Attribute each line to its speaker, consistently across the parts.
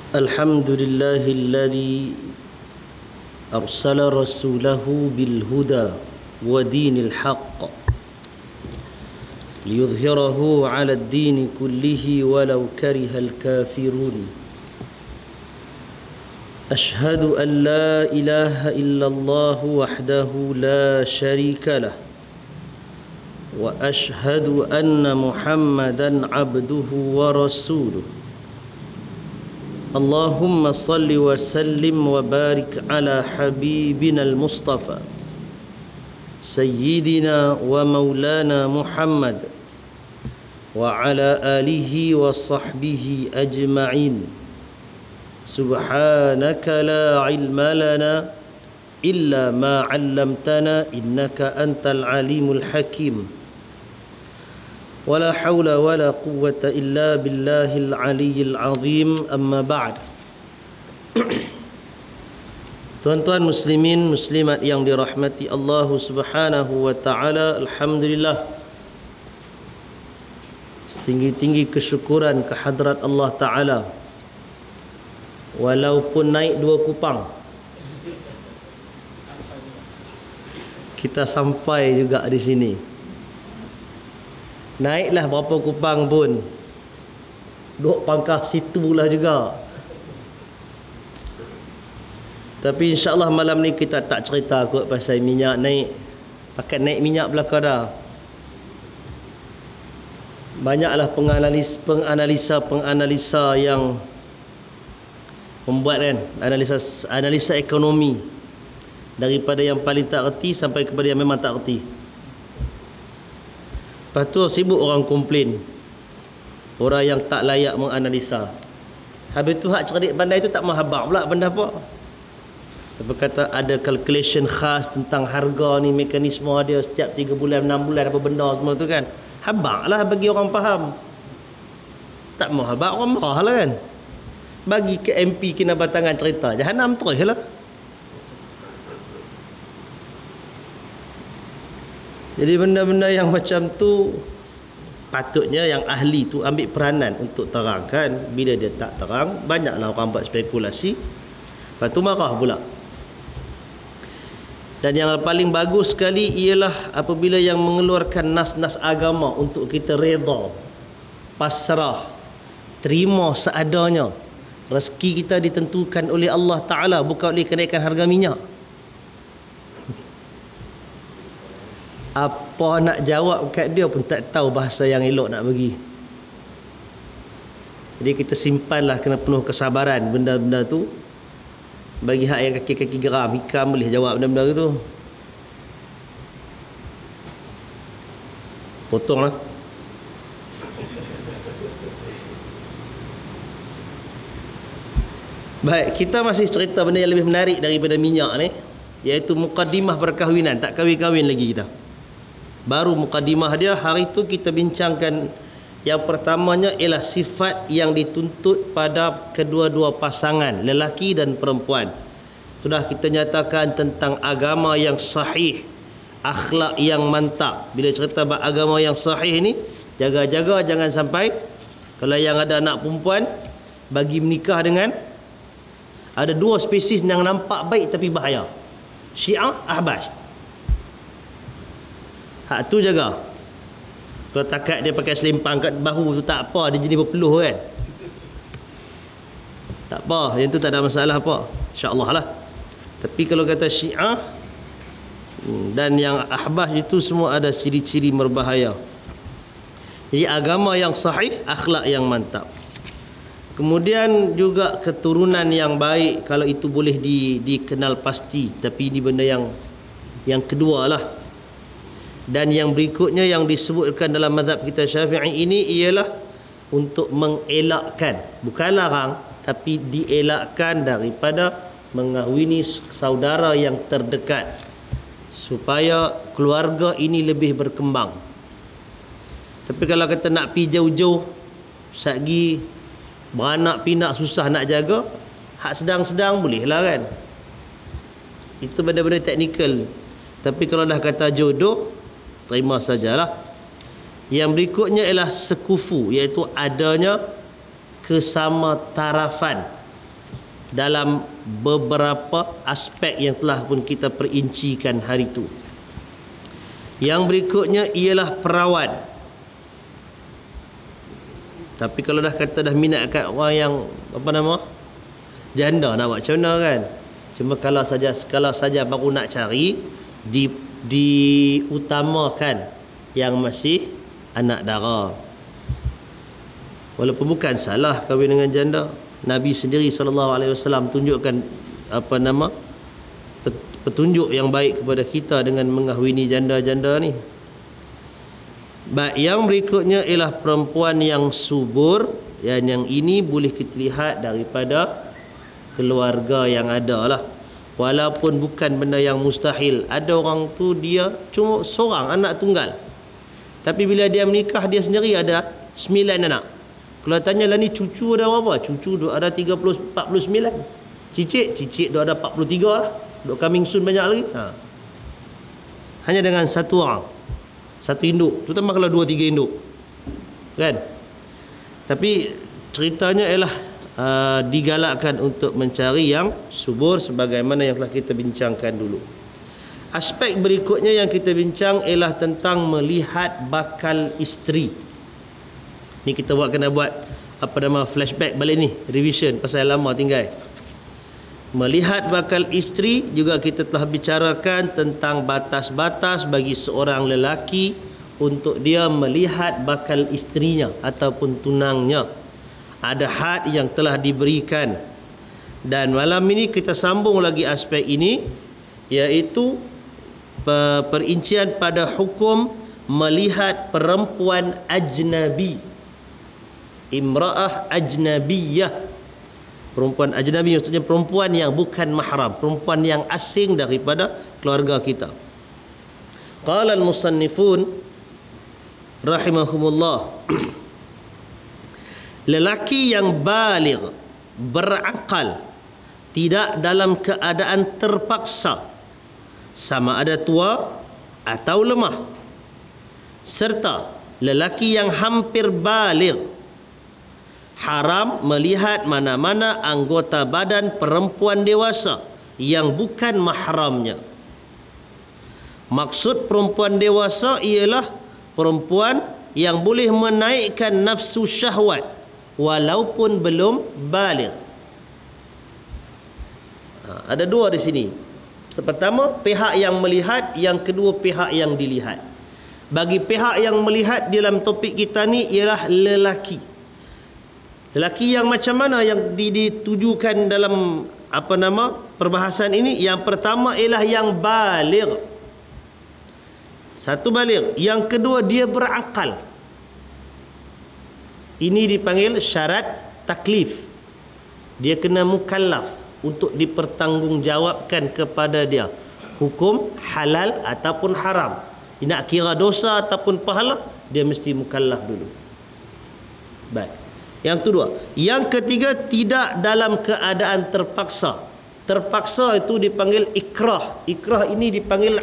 Speaker 1: الحمد لله الذي أرسل رسوله بالهدى ودين الحق ليظهره على الدين كله ولو كره الكافرون. أشهد أن لا إله إلا الله وحده لا شريك له وأشهد أن محمدا عبده ورسوله. اللهم صل وسلم وبارك على حبيبنا المصطفى سيدنا ومولانا محمد وعلى آله وصحبه أجمعين. سبحانك لا علم لنا إلا ما علمتنا إنك أنت العليم الحكيم. ولا حول ولا قوة إلا بالله العلي العظيم. أما بعد. Tuan-tuan muslimin muslimat yang dirahmati Allah Subhanahu wa taala, alhamdulillah, setinggi-tinggi kesyukuran kehadrat Allah taala. Walaupun naik 2 kupang, kita sampai juga di sini. Naiklah berapa kupang pun, duk pangkah situlah juga. Tapi insya-Allah malam ni kita tak cerita kot pasal minyak naik. Pakat naik minyak belaka dah. Banyaklah penganalisa yang membuat kan analisa ekonomi, daripada yang paling tak reti sampai kepada yang memang tak reti. Lepas tu sibuk orang komplain, orang yang tak layak menganalisa. Habis tu hak cerdik pandai tu tak mahu habaq pula benda apa. Apa kata ada calculation khas tentang harga ni, mekanisme dia setiap 3 bulan 6 bulan apa benda semua tu kan. Habaq lah bagi orang faham. Tak mahu habaq, orang marah lah kan. Bagi ke MP Kinabatangan cerita Jahanam terus lah. Jadi benda-benda yang macam tu patutnya yang ahli tu ambil peranan untuk terangkan. Bila dia tak terang, banyaklah orang buat spekulasi, lepas tu marah pula. Dan yang paling bagus sekali ialah apabila yang mengeluarkan nas-nas agama untuk kita reda, pasrah, terima seadanya. Rezeki kita ditentukan oleh Allah Ta'ala, bukan oleh kenaikan harga minyak. Apa nak jawab kat dia pun tak tahu bahasa yang elok nak bagi. Jadi kita simpanlah, kena penuh kesabaran benda-benda tu. Bagi hak yang kaki-kaki geram, hikam boleh jawab benda-benda tu. Potonglah. Baik, kita masih cerita benda yang lebih menarik daripada minyak ni, iaitu mukaddimah perkahwinan. Tak kahwin-kahwin lagi kita. Baru mukaddimah dia. Hari tu kita bincangkan yang pertamanya ialah sifat yang dituntut pada kedua-dua pasangan, lelaki dan perempuan. Sudah kita nyatakan tentang agama yang sahih, akhlak yang mantap. Bila cerita bab agama yang sahih ni, jaga-jaga jangan sampai kalau yang ada anak perempuan bagi menikah dengan ada 2 spesies yang nampak baik tapi bahaya. Syiah, Ahbas. Hak tu jaga. Kalau takat dia pakai selempang kat bahu tu tak apa, dia jadi berpeluh kan. Tak apa, yang tu tak ada masalah apa, insya-Allah lah. Tapi kalau kata Syiah dan yang Ahbas itu semua ada ciri-ciri berbahaya. Jadi agama yang sahih, akhlak yang mantap. Kemudian juga keturunan yang baik, kalau itu boleh dikenal pasti. Tapi ini benda yang kedua lah. Dan yang berikutnya yang disebutkan dalam mazhab kita Syafi'i ini ialah untuk mengelakkan, bukan larang, tapi dielakkan daripada mengahwini saudara yang terdekat, supaya keluarga ini lebih berkembang. Tapi kalau kata nak pi jauh-jauh, sagi beranak pinak susah nak jaga, hak sedang-sedang boleh lah kan. Itu benda-benda teknikal. Tapi kalau dah kata jodoh, terima sajalah. Yang berikutnya ialah sekufu, iaitu adanya kesama tarafan. dalam beberapa aspek yang telah pun kita perincikan hari itu. Yang berikutnya ialah perawan. Tapi kalau dah kata dah minat kat orang yang janda, nak buat macam mana kan? Cuma kalau saja baru nak cari, diutamakan yang masih anak dara. Walaupun bukan salah kahwin dengan janda, Nabi sendiri SAW tunjukkan petunjuk yang baik kepada kita dengan mengahwini janda-janda ni. Baik, yang berikutnya ialah perempuan yang subur, dan yang ini boleh kita lihat daripada keluarga yang ada lah. Walaupun bukan benda yang mustahil. Ada orang tu dia cuma seorang anak tunggal, tapi bila dia menikah dia sendiri ada 9 anak. Kalau tanya lah ni cucu ada berapa? Cucu ada 49. Cicit ada 43 lah. Duk coming soon banyak lagi. Hanya dengan satu orang, satu induk, terutama kalau 2-3 induk kan. Tapi ceritanya ialah digalakkan untuk mencari yang subur sebagaimana yang telah kita bincangkan dulu. Aspek berikutnya yang kita bincang ialah tentang melihat bakal isteri. Ni kita kena buat flashback balik ni, revision pasal lama tinggal. Melihat bakal isteri juga kita telah bicarakan tentang batas-batas bagi seorang lelaki untuk dia melihat bakal isterinya ataupun tunangnya. Ada had yang telah diberikan. Dan malam ini kita sambung lagi aspek ini, iaitu perincian pada hukum melihat perempuan ajnabi. Imra'ah ajnabiyah. Perempuan ajnabi maksudnya perempuan yang bukan mahram, perempuan yang asing daripada keluarga kita. Qala al-musannifun rahimahumullah, lelaki yang baligh, berakal, tidak dalam keadaan terpaksa, sama ada tua atau lemah, serta lelaki yang hampir baligh, haram melihat mana-mana anggota badan perempuan dewasa yang bukan mahramnya. Maksud perempuan dewasa ialah perempuan yang boleh menaikkan nafsu syahwat walaupun belum baligh. Ada dua di sini. Pertama, pihak yang melihat, yang kedua pihak yang dilihat. Bagi pihak yang melihat dalam topik kita ni ialah lelaki. Lelaki yang macam mana yang ditujukan dalam perbahasan ini? Yang pertama ialah yang baligh. Satu baligh, yang kedua dia berakal. Ini dipanggil syarat taklif. Dia kena mukallaf untuk dipertanggungjawabkan kepada dia hukum halal ataupun haram. Nak kira dosa ataupun pahala, dia mesti mukallaf dulu. Baik. Yang kedua. Yang ketiga, tidak dalam keadaan terpaksa. Terpaksa itu dipanggil ikrah. Ikrah ini dipanggil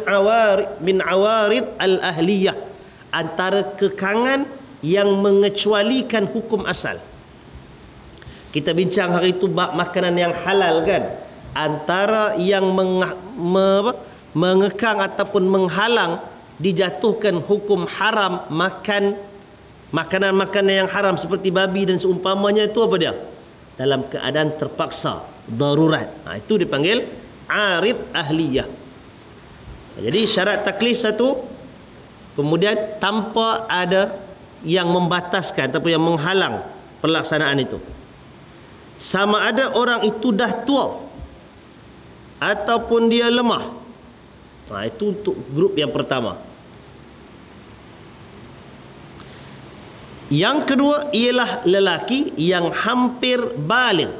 Speaker 1: min awarid al-ahliyah. Antara kekangan yang mengecualikan hukum asal. Kita bincang hari itu bab makanan yang halal kan. Antara yang mengekang ataupun menghalang dijatuhkan hukum haram makan makanan-makanan yang haram seperti babi dan seumpamanya, itu apa dia? Dalam keadaan terpaksa, darurat. Itu dipanggil arid ahliyah. Jadi syarat taklif satu, kemudian tanpa ada yang membataskan ataupun yang menghalang pelaksanaan itu. Sama ada orang itu dah tua ataupun dia lemah. Itu untuk grup yang pertama. Yang kedua ialah lelaki yang hampir baligh.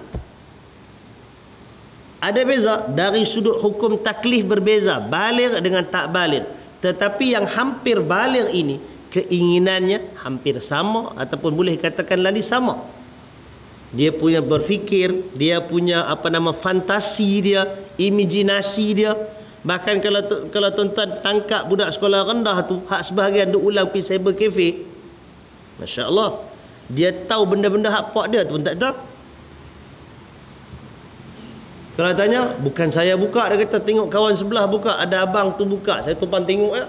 Speaker 1: Ada beza dari sudut hukum taklif, berbeza baligh dengan tak baligh. Tetapi yang hampir baligh ini keinginannya hampir sama ataupun boleh katakan lagi sama. Dia punya berfikir, dia punya fantasi dia, imajinasi dia. Bahkan kalau tuan-tuan tangkap budak sekolah rendah tu, hak sebahagian duk ulang pergi cyber cafe, Masya Allah, dia tahu benda-benda hak pak dia tu pun tak tahu. Kalau tanya, bukan saya buka, dia kata tengok kawan sebelah buka, ada abang tu buka, saya tumpang tengok ya.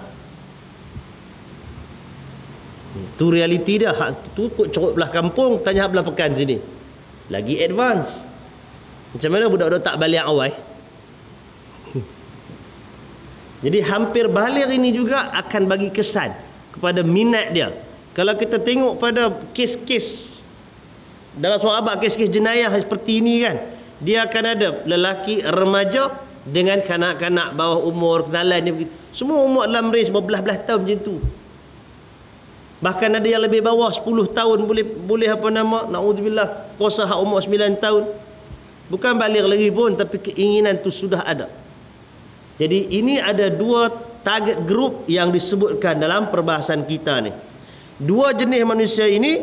Speaker 1: Tu realiti dia. Hak tu kot corot belah kampung, tanya belah pekan sini. Lagi advance. Macam mana budak-budak tak balik awal? Jadi hampir balik ini juga akan bagi kesan kepada minat dia. Kalau kita tengok pada kes-kes dalam soal abad, kes-kes jenayah seperti ini kan, dia akan ada lelaki remaja dengan kanak-kanak bawah umur, kenalan dia begitu. Semua umur dalam range berbelah-belah tahun macam tu. Bahkan ada yang lebih bawah 10 tahun boleh apa nama, naudzubillah, kuasa hak umur 9 tahun. Bukan balik lagi pun, tapi keinginan tu sudah ada. Jadi ini ada dua target group yang disebutkan dalam perbahasan kita ni. Dua jenis manusia ini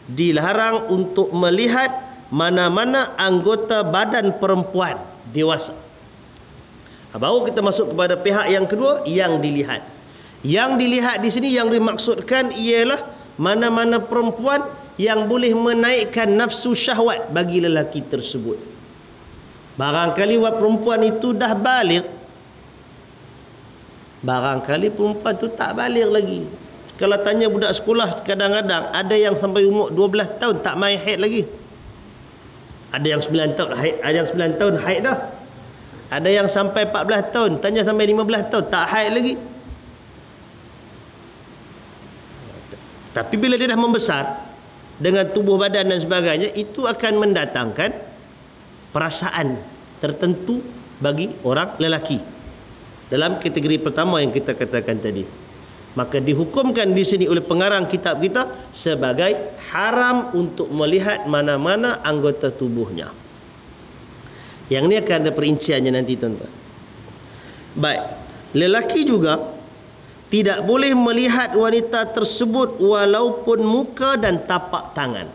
Speaker 1: dilarang untuk melihat mana-mana anggota badan perempuan dewasa. Baru kita masuk kepada pihak yang kedua, yang dilihat. Yang dilihat di sini yang dimaksudkan ialah mana-mana perempuan yang boleh menaikkan nafsu syahwat bagi lelaki tersebut. Barangkali perempuan itu dah balik, barangkali perempuan tu tak balik lagi. Kalau tanya budak sekolah, kadang-kadang ada yang sampai umur 12 tahun tak main haid lagi. Ada yang 9 tahun haid, ada yang 9 tahun haid dah. Ada yang sampai 14 tahun, tanya sampai 15 tahun tak haid lagi. Tapi bila dia dah membesar dengan tubuh badan dan sebagainya, itu akan mendatangkan perasaan tertentu bagi orang lelaki. Dalam kategori pertama yang kita katakan tadi, maka dihukumkan di sini oleh pengarang kitab kita sebagai haram untuk melihat mana-mana anggota tubuhnya. Yang ni akan ada perinciannya nanti tuan-tuan. Baik, lelaki juga tidak boleh melihat wanita tersebut walaupun muka dan tapak tangan,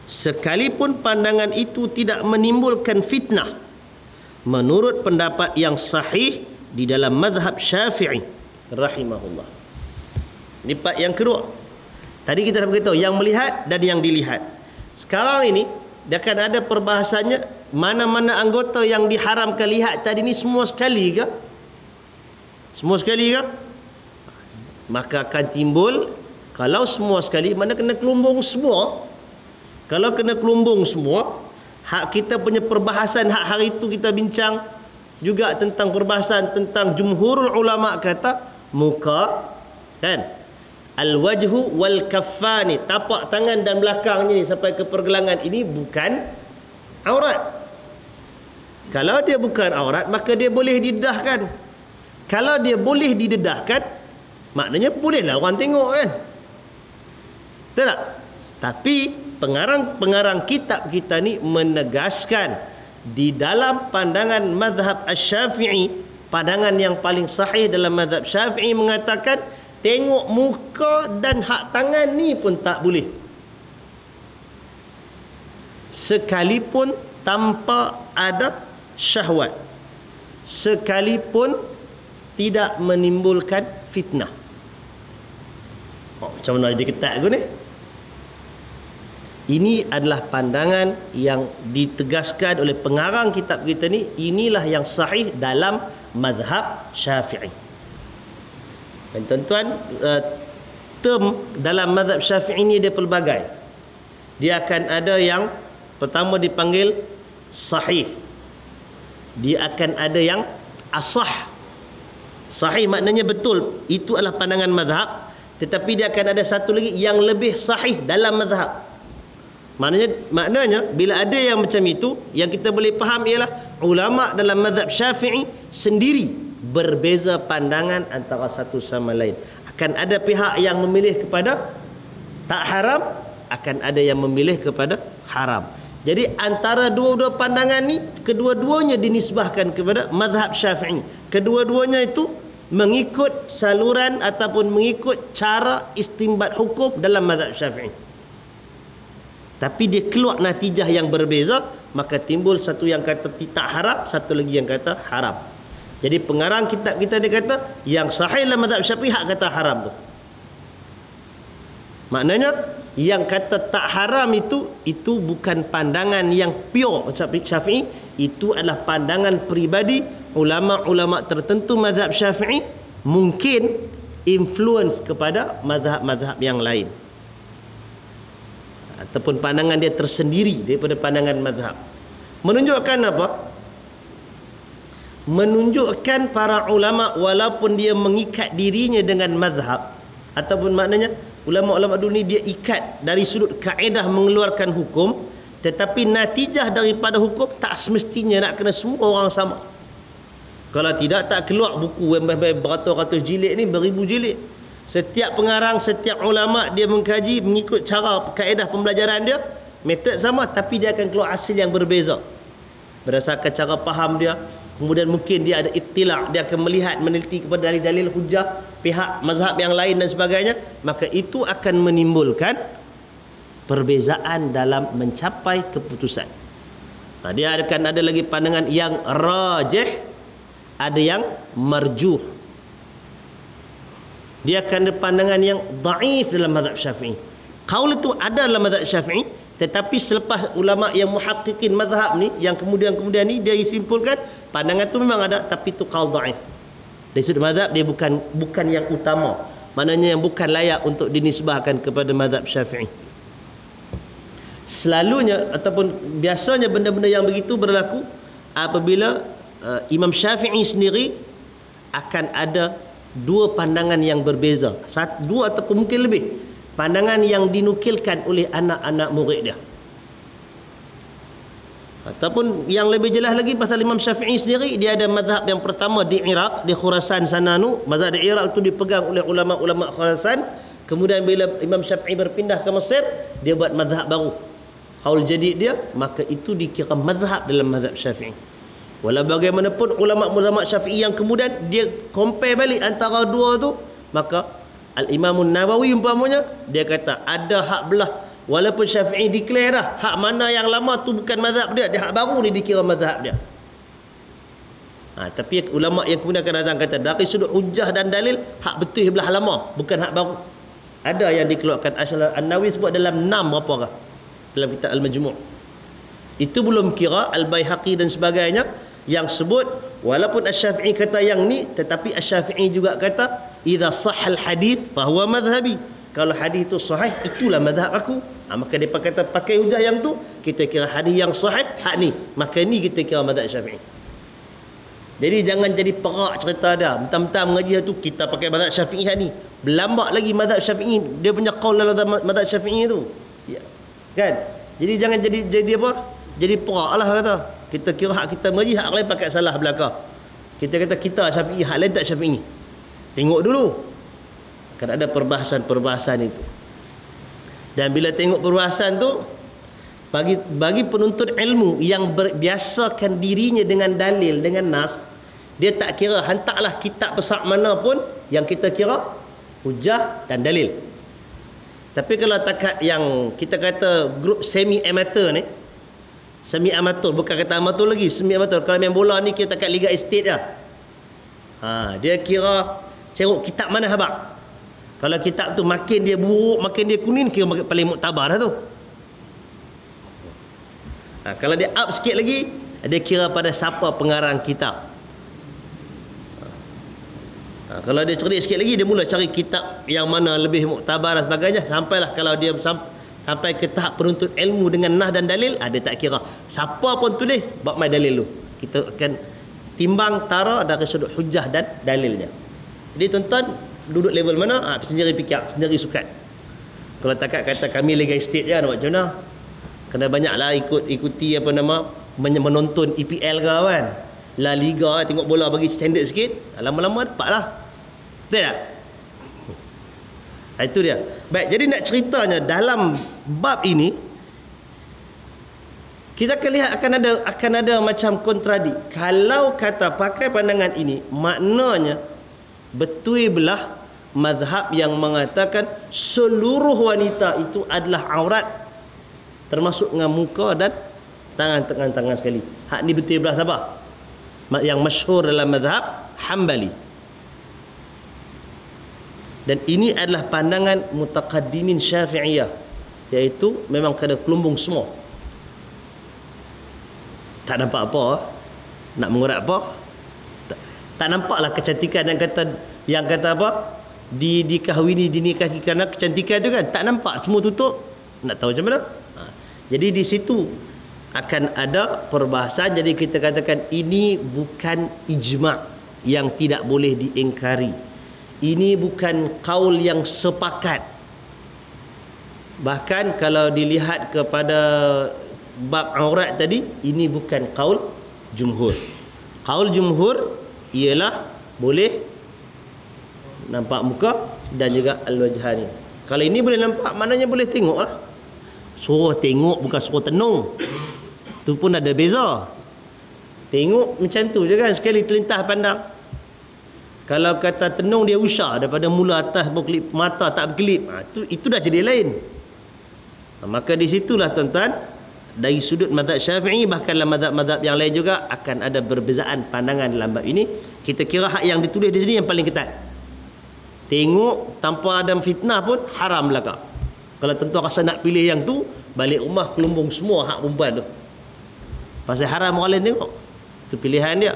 Speaker 1: sekalipun pandangan itu tidak menimbulkan fitnah, menurut pendapat yang sahih di dalam mazhab Syafi'i rahimahullah. Ini part yang kedua. Tadi kita dah beritahu yang melihat dan yang dilihat. Sekarang ini dia akan ada perbahasannya, mana-mana anggota yang diharamkan lihat tadi ni semua sekali ke? Semua sekali ke? Maka akan timbul, kalau semua sekali, mana kena kelumbung semua. Kalau kena kelumbung semua, hak kita punya perbahasan hak hari itu kita bincang juga tentang perbahasan tentang jumhurul ulama kata muka kan, al-wajhu wal kaffani, tapak tangan dan belakangnya ni sampai ke pergelangan ini bukan aurat. Kalau dia bukan aurat, maka dia boleh didedahkan. Kalau dia boleh didedahkan, maknanya bolehlah orang tengok kan. Betul tak? Tapi pengarang kitab kita ni menegaskan di dalam pandangan mazhab Asy-Syafi'i, pandangan yang paling sahih dalam mazhab Syafi'i mengatakan tengok muka dan hak tangan ni pun tak boleh, sekalipun tanpa ada syahwat, sekalipun tidak menimbulkan fitnah. Macam mana dia ketat aku ni? Ini adalah pandangan yang ditegaskan oleh pengarang kitab kita ni. Inilah yang sahih dalam mazhab Syafi'i. Dan tuan-tuan, term dalam mazhab Syafi'i ni dia pelbagai. Dia akan ada yang pertama dipanggil sahih. Dia akan ada yang asah. Sahih maknanya betul, itu adalah pandangan mazhab. Tetapi dia akan ada satu lagi yang lebih sahih dalam mazhab. Maknanya bila ada yang macam itu, yang kita boleh faham ialah ulama dalam mazhab Syafi'i sendiri berbeza pandangan antara satu sama lain. Akan ada pihak yang memilih kepada tak haram, akan ada yang memilih kepada haram. Jadi antara dua-dua pandangan ni, kedua-duanya dinisbahkan kepada mazhab Syafi'i. Kedua-duanya itu mengikut saluran ataupun mengikut cara istinbat hukum dalam mazhab Syafi'i. Tapi dia keluar natijah yang berbeza, maka timbul satu yang kata tak haram, satu lagi yang kata haram. Jadi pengarang kitab kita dia kata yang sahih dalam mazhab Syafi'i hak kata haram tu. Maknanya yang kata tak haram itu bukan pandangan yang pure Syafi'i, itu adalah pandangan peribadi ulama-ulama tertentu mazhab Syafi'i, mungkin influence kepada mazhab-mazhab yang lain, ataupun pandangan dia tersendiri daripada pandangan mazhab. Menunjukkan apa? Menunjukkan para ulama walaupun dia mengikat dirinya dengan mazhab, ataupun maknanya ulama-ulama dulu ni dia ikat dari sudut kaedah mengeluarkan hukum, tetapi natijah daripada hukum tak semestinya nak kena semua orang sama. Kalau tidak, tak keluar buku yang beratus-ratus jilid ni, beribu jilid. Setiap pengarang, setiap ulama dia mengkaji mengikut cara kaedah pembelajaran dia, metod sama, tapi dia akan keluar hasil yang berbeza berdasarkan cara faham dia. Kemudian mungkin dia ada ittilak, dia akan melihat, meneliti kepada dalil-dalil hujah pihak mazhab yang lain dan sebagainya, maka itu akan menimbulkan perbezaan dalam mencapai keputusan. Dia akan ada lagi pandangan yang rajih, ada yang marjuh. Dia akan ada pandangan yang dhaif dalam mazhab Syafi'i. Qaul itu ada dalam mazhab Syafi'i, tetapi selepas ulama yang muhaqqiqin mazhab ni, yang kemudian ni dia simpulkan pandangan tu memang ada, tapi tu qaul dhaif. Dari sudut mazhab dia bukan yang utama, maknanya yang bukan layak untuk dinisbahkan kepada mazhab Syafi'i. Selalunya ataupun biasanya benda-benda yang begitu berlaku apabila Imam Syafi'i sendiri akan ada dua pandangan yang berbeza, dua ataupun mungkin lebih pandangan yang dinukilkan oleh anak-anak murid dia. Ataupun yang lebih jelas lagi, pasal Imam Syafi'i sendiri dia ada mazhab yang pertama di Iraq, di Khurasan sana tu. Mazhab di Iraq tu dipegang oleh ulama-ulama Khurasan. Kemudian bila Imam Syafi'i berpindah ke Mesir, dia buat mazhab baru, qaul jadid dia, maka itu dikira mazhab dalam mazhab Syafi'i. Walau bagaimanapun ulama-ulama Syafi'i yang kemudian dia compare balik antara dua tu, maka Al-Imam Nawawi umpamanya dia kata ada hak belah, walaupun Syafi'i declare dah hak mana yang lama tu bukan mazhab dia, hak baru ni dikira mazhab dia. Tapi ulama yang kemudian akan datang kata dari sudut hujah dan dalil, hak betul belah lama, bukan hak baru. Ada yang dikeluarkan An-Nawawi sebut dalam 6 berapa kah dalam kitab Al-Majmu'. Itu belum kira Al-Baihaqi dan sebagainya yang sebut walaupun Asy-Syafi'i kata yang ni, tetapi Asy-Syafi'i juga kata idza sahhal hadith fa huwa madhhabi. Kalau hadis itu sahih, itulah mazhab aku. Maka dia kata pakai hujah yang tu, kita kira hadis yang sahih hak ni, maka ni kita kira mazhab Syafi'i. Jadi jangan jadi perak cerita dia, mentang-mentang mengaji tu kita pakai mazhab Syafi'i hak ni, berlambak lagi mazhab Syafi'i, dia punya qaul dalam mazhab Syafi'i tu, ya, kan? Jadi jangan jadi apa, jadi perak lah kata. Kita kira hak kita mengaji, hak lain pakai salah belaka. Kita kata kita Syafi'i, hak lain tak Syafi'i. Tengok dulu, kan ada perbahasan itu. Dan bila tengok perbahasan tu, bagi penuntut ilmu yang biasakan dirinya dengan dalil, dengan nas, dia tak kira, hantarlah kitab besar mana pun yang kita kira hujah dan dalil. Tapi kalau takat yang kita kata grup semi amateur ni, semi amatur, bukan kata amatur lagi, semi amatur. Kalau main bola ni kita takat Liga Estate dah. Dia kira ceruk kitab mana habaq. Kalau kitab tu makin dia buruk, makin dia kuning, kira paling muktabar dah tu. Kalau dia up sikit lagi, dia kira pada siapa pengarang kitab. Kalau dia cerdik sikit lagi, dia mula cari kitab yang mana lebih muktabar dan sebagainya. Sampailah kalau dia sampai ke tahap penuntut ilmu dengan nah dan dalil, dia tak kira siapa pun tulis, buat mai dalil lu. Kita akan timbang tara dari sudut hujah dan dalilnya. Jadi tuan-tuan duduk level mana, sendiri fikir, sendiri sukat. Kalau takat kata kami Liga Estate je, nak buat macam mana? Kena banyaklah ikuti apa nama, menonton EPL ke kan, La Liga, tengok bola bagi standard sikit, lama-lama dapatlah. Betul tak? Itu dia. Baik, jadi nak ceritanya dalam bab ini kita akan lihat akan ada macam kontradik. Kalau kata pakai pandangan ini, maknanya betul belah mazhab yang mengatakan seluruh wanita itu adalah aurat, termasuk dengan muka dan tangan sekali. Hak ni betul belah siapa? Yang masyhur dalam mazhab Hambali. Dan ini adalah pandangan mutaqaddimin Syafi'iyah. iaitu memang kena kelumbung semua. Tak nampak apa, nak mengurat apa, tak nampaklah kecantikan yang kata apa, dikahwini, dinikahi kerana kecantikan tu kan, tak nampak, semua tutup. Nak tahu macam mana? Jadi di situ akan ada perbahasan. Jadi kita katakan ini bukan ijma' yang tidak boleh diingkari. Ini bukan kaul yang sepakat. Bahkan kalau dilihat kepada bab aurat tadi, ini bukan kaul jumhur. Kaul jumhur ialah boleh nampak muka dan juga al-wajhani. Kalau ini boleh nampak, maknanya boleh tengok lah. Suruh tengok bukan suruh tenung. Tu pun ada beza. Tengok macam tu je kan, sekali terlintas pandang. Kalau kata tenung, dia usah daripada mula atas berkelip mata tak berkelip. Itu dah jadi lain. Maka di situlah tuan-tuan, dari sudut mazhab Syafi'i, bahkan dalam mazhab-mazhab yang lain juga akan ada perbezaan pandangan dalam bab ini. Kita kira hak yang ditulis di sini yang paling ketat. Tengok tanpa ada fitnah pun haram belaka. Kalau tuan-tuan rasa nak pilih yang tu, balik rumah kelumbung semua hak perempuan tu. Pasal haram orang lain tengok. Itu pilihan dia.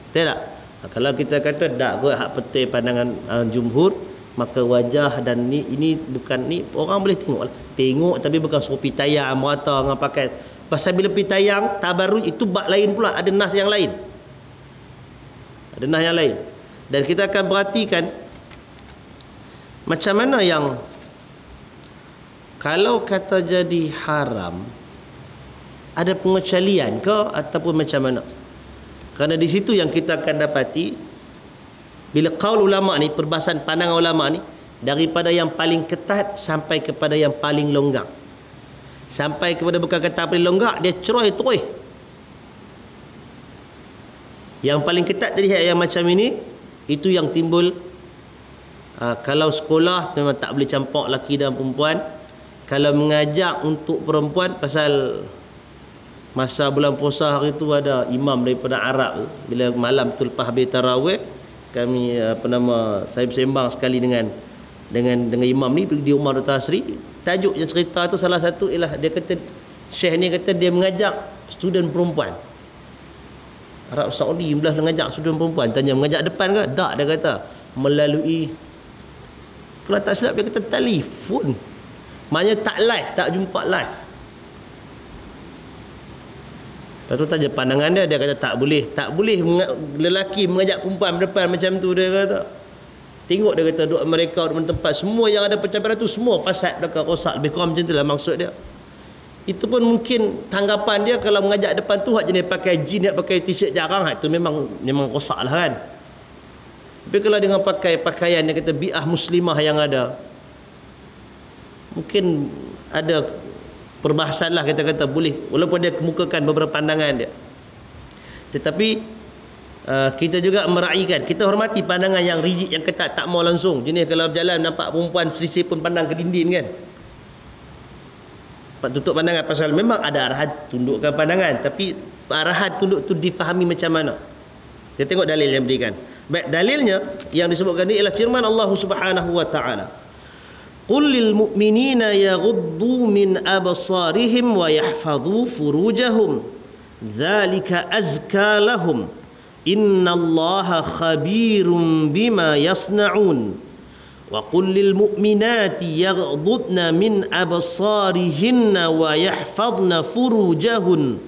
Speaker 1: Betul tak? Kalau kita kata tak kot hak petai pandangan jumhur, maka wajah dan ini bukan ni, orang boleh tengok lah. Tengok tapi bukan suruh pergi tayang merata dengan pakai. Pasal bila pergi tayang tabarruj itu bab lain pula, ada nas yang lain. Ada nas yang lain. Dan kita akan perhatikan macam mana yang kalau kata jadi haram, ada pengecualian ke ataupun macam mana? Kerana di situ yang kita akan dapati bila qaul ulama ni, perbahasan pandangan ulama ni, daripada yang paling ketat sampai kepada yang paling longgar. Sampai kepada bukan kata paling longgar, dia cerai terus. Yang paling ketat tadi yang macam ini, itu yang timbul kalau sekolah memang tak boleh campak lelaki dan perempuan. Kalau mengajak untuk perempuan, pasal masa bulan puasa hari tu ada imam daripada Arab, bila malam tu lepas habis tarawih, kami saya bersembang sekali dengan imam ni di rumah Dr. Asri. Tajuk yang cerita tu salah satu ialah dia kata, Syekh ni kata dia mengajak student perempuan Arab Saudi, belah mengajak student perempuan. Tanya mengajak depan ke? Tak, dia kata melalui, kalau tak silap dia kata telefon. Maknanya tak live, tak jumpa live. Lepas tu tanya pandangan dia, dia kata tak boleh lelaki mengajak perempuan depan macam tu. Dia kata tengok, dia kata duk mereka duk tempat, semua yang ada pencapaian tu semua fasad, dekat rosak, lebih kurang macam tu lah maksud dia. Itu pun mungkin tanggapan dia, kalau mengajak depan tu hak jenis pakai jeans, pakai t-shirt jarang, hak tu memang rosak lah kan. Tapi kalau dengan pakai pakaian dia kata bi'ah muslimah yang ada, mungkin ada perbahasan lah, kita kata boleh, walaupun dia kemukakan beberapa pandangan dia. Tetapi kita juga meraihkan, kita hormati pandangan yang rigid, yang ketat, tak mau langsung. Jenis kalau berjalan nampak perempuan selisih pun pandang ke dinding kan, tutup pandangan. Pasal memang ada arahan tundukkan pandangan, tapi arahan tunduk tu difahami macam mana. Kita tengok dalil yang diberikan. Baik, dalilnya yang disebutkan ni ialah firman Allah Subhanahu wa taala, qul lil mu'minina yaghuddu min absarihim wa yahfadhu furujahum dzalika azka lahum innallaha khabirum bima yasna'un wa qul lil mu'minati yaghdudna min absarihinna wa yahfadhna furujahun.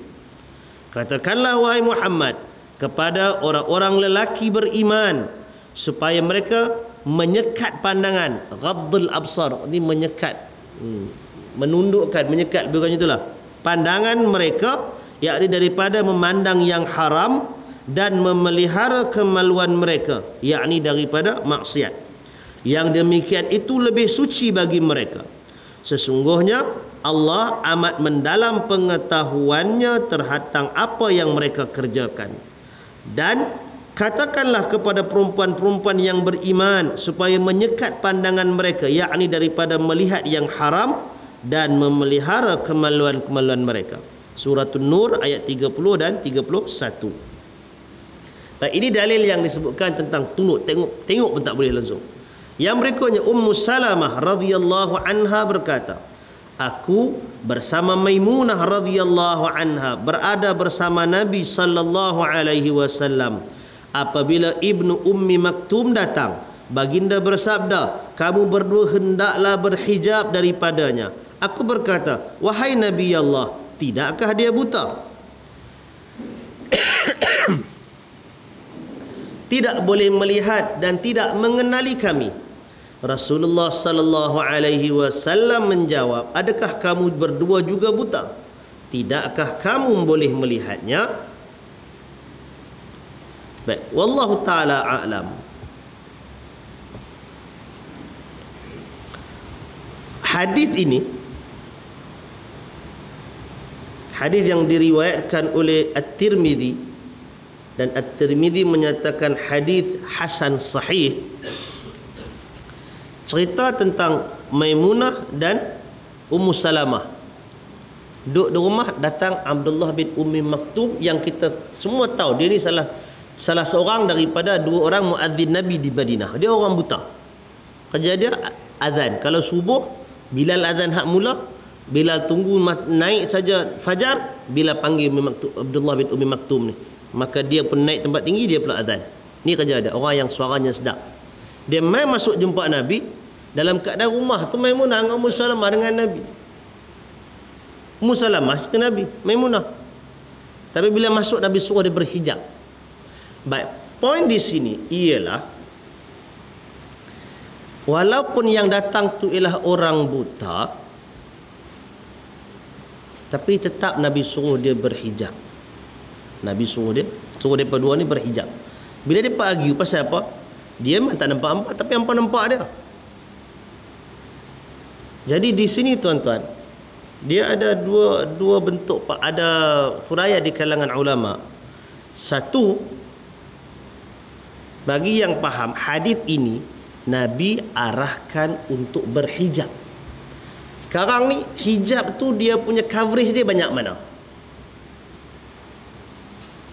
Speaker 1: Katakanlah wahai Muhammad kepada orang-orang lelaki beriman supaya mereka menyekat pandangan. Ghaddul absar ni menyekat, menundukkan, menyekat, bukan itulah pandangan mereka, yakni daripada memandang yang haram dan memelihara kemaluan mereka, yakni daripada maksiat. Yang demikian itu lebih suci bagi mereka. Sesungguhnya Allah amat mendalam pengetahuannya terhadap apa yang mereka kerjakan. Dan katakanlah kepada perempuan-perempuan yang beriman supaya menyekat pandangan mereka, yakni daripada melihat yang haram dan memelihara kemaluan-kemaluan mereka. Surah An-Nur ayat 30 dan 31. Baik, ini dalil yang disebutkan tentang tunduk, tengok pun tak boleh langsung. Yang berikutnya, Ummu Salamah radhiyallahu anha berkata, Aku bersama Maimunah radhiyallahu anha berada bersama Nabi sallallahu alaihi wasallam. Apabila Ibnu Ummi Maktum datang, baginda bersabda, kamu berdua hendaklah berhijab daripadanya. Aku berkata, wahai Nabi Allah, tidakkah dia buta? Tidak boleh melihat dan tidak mengenali kami. Rasulullah sallallahu alaihi wasallam menjawab, adakah kamu berdua juga buta? Tidakkah kamu boleh melihatnya? Baik, wallahu taala a'lam. Hadis ini, hadis yang diriwayatkan oleh At-Tirmidzi, dan At-Tirmidzi menyatakan hadis hasan sahih, cerita tentang Maimunah dan Ummu Salamah. Duduk di rumah, datang Abdullah bin Ummi Maktum yang kita semua tahu dia ni salah seorang daripada 2 orang muadzin Nabi di Madinah. Dia orang buta. Kerja dia azan. Kalau subuh, Bilal azan hak mula, Bilal tunggu naik saja fajar, Bilal panggil Abdullah bin Ummi Maktum ni. Maka dia pun naik tempat tinggi, dia pula azan. Ni kerja dia, orang yang suaranya sedap. Dia mai masuk jumpa Nabi dalam keadaan rumah tu Maimunah dengan Ummu Salamah dengan Nabi. Ummu Salamah ke Nabi, Maimunah. Tapi bila masuk, Nabi suruh dia berhijab. Baik, poin di sini ialah walaupun yang datang tu ialah orang buta, tapi tetap Nabi suruh dia berhijab. Nabi suruh dia berdua ni berhijab. Bila dia argue pasal apa? Dia memang tak nampak-nampak, tapi nampak dia. Jadi di sini tuan-tuan, dia ada dua bentuk, ada huraian di kalangan ulama. Satu, bagi yang faham hadis ini Nabi arahkan untuk berhijab. Sekarang ni hijab tu dia punya coverage dia banyak mana?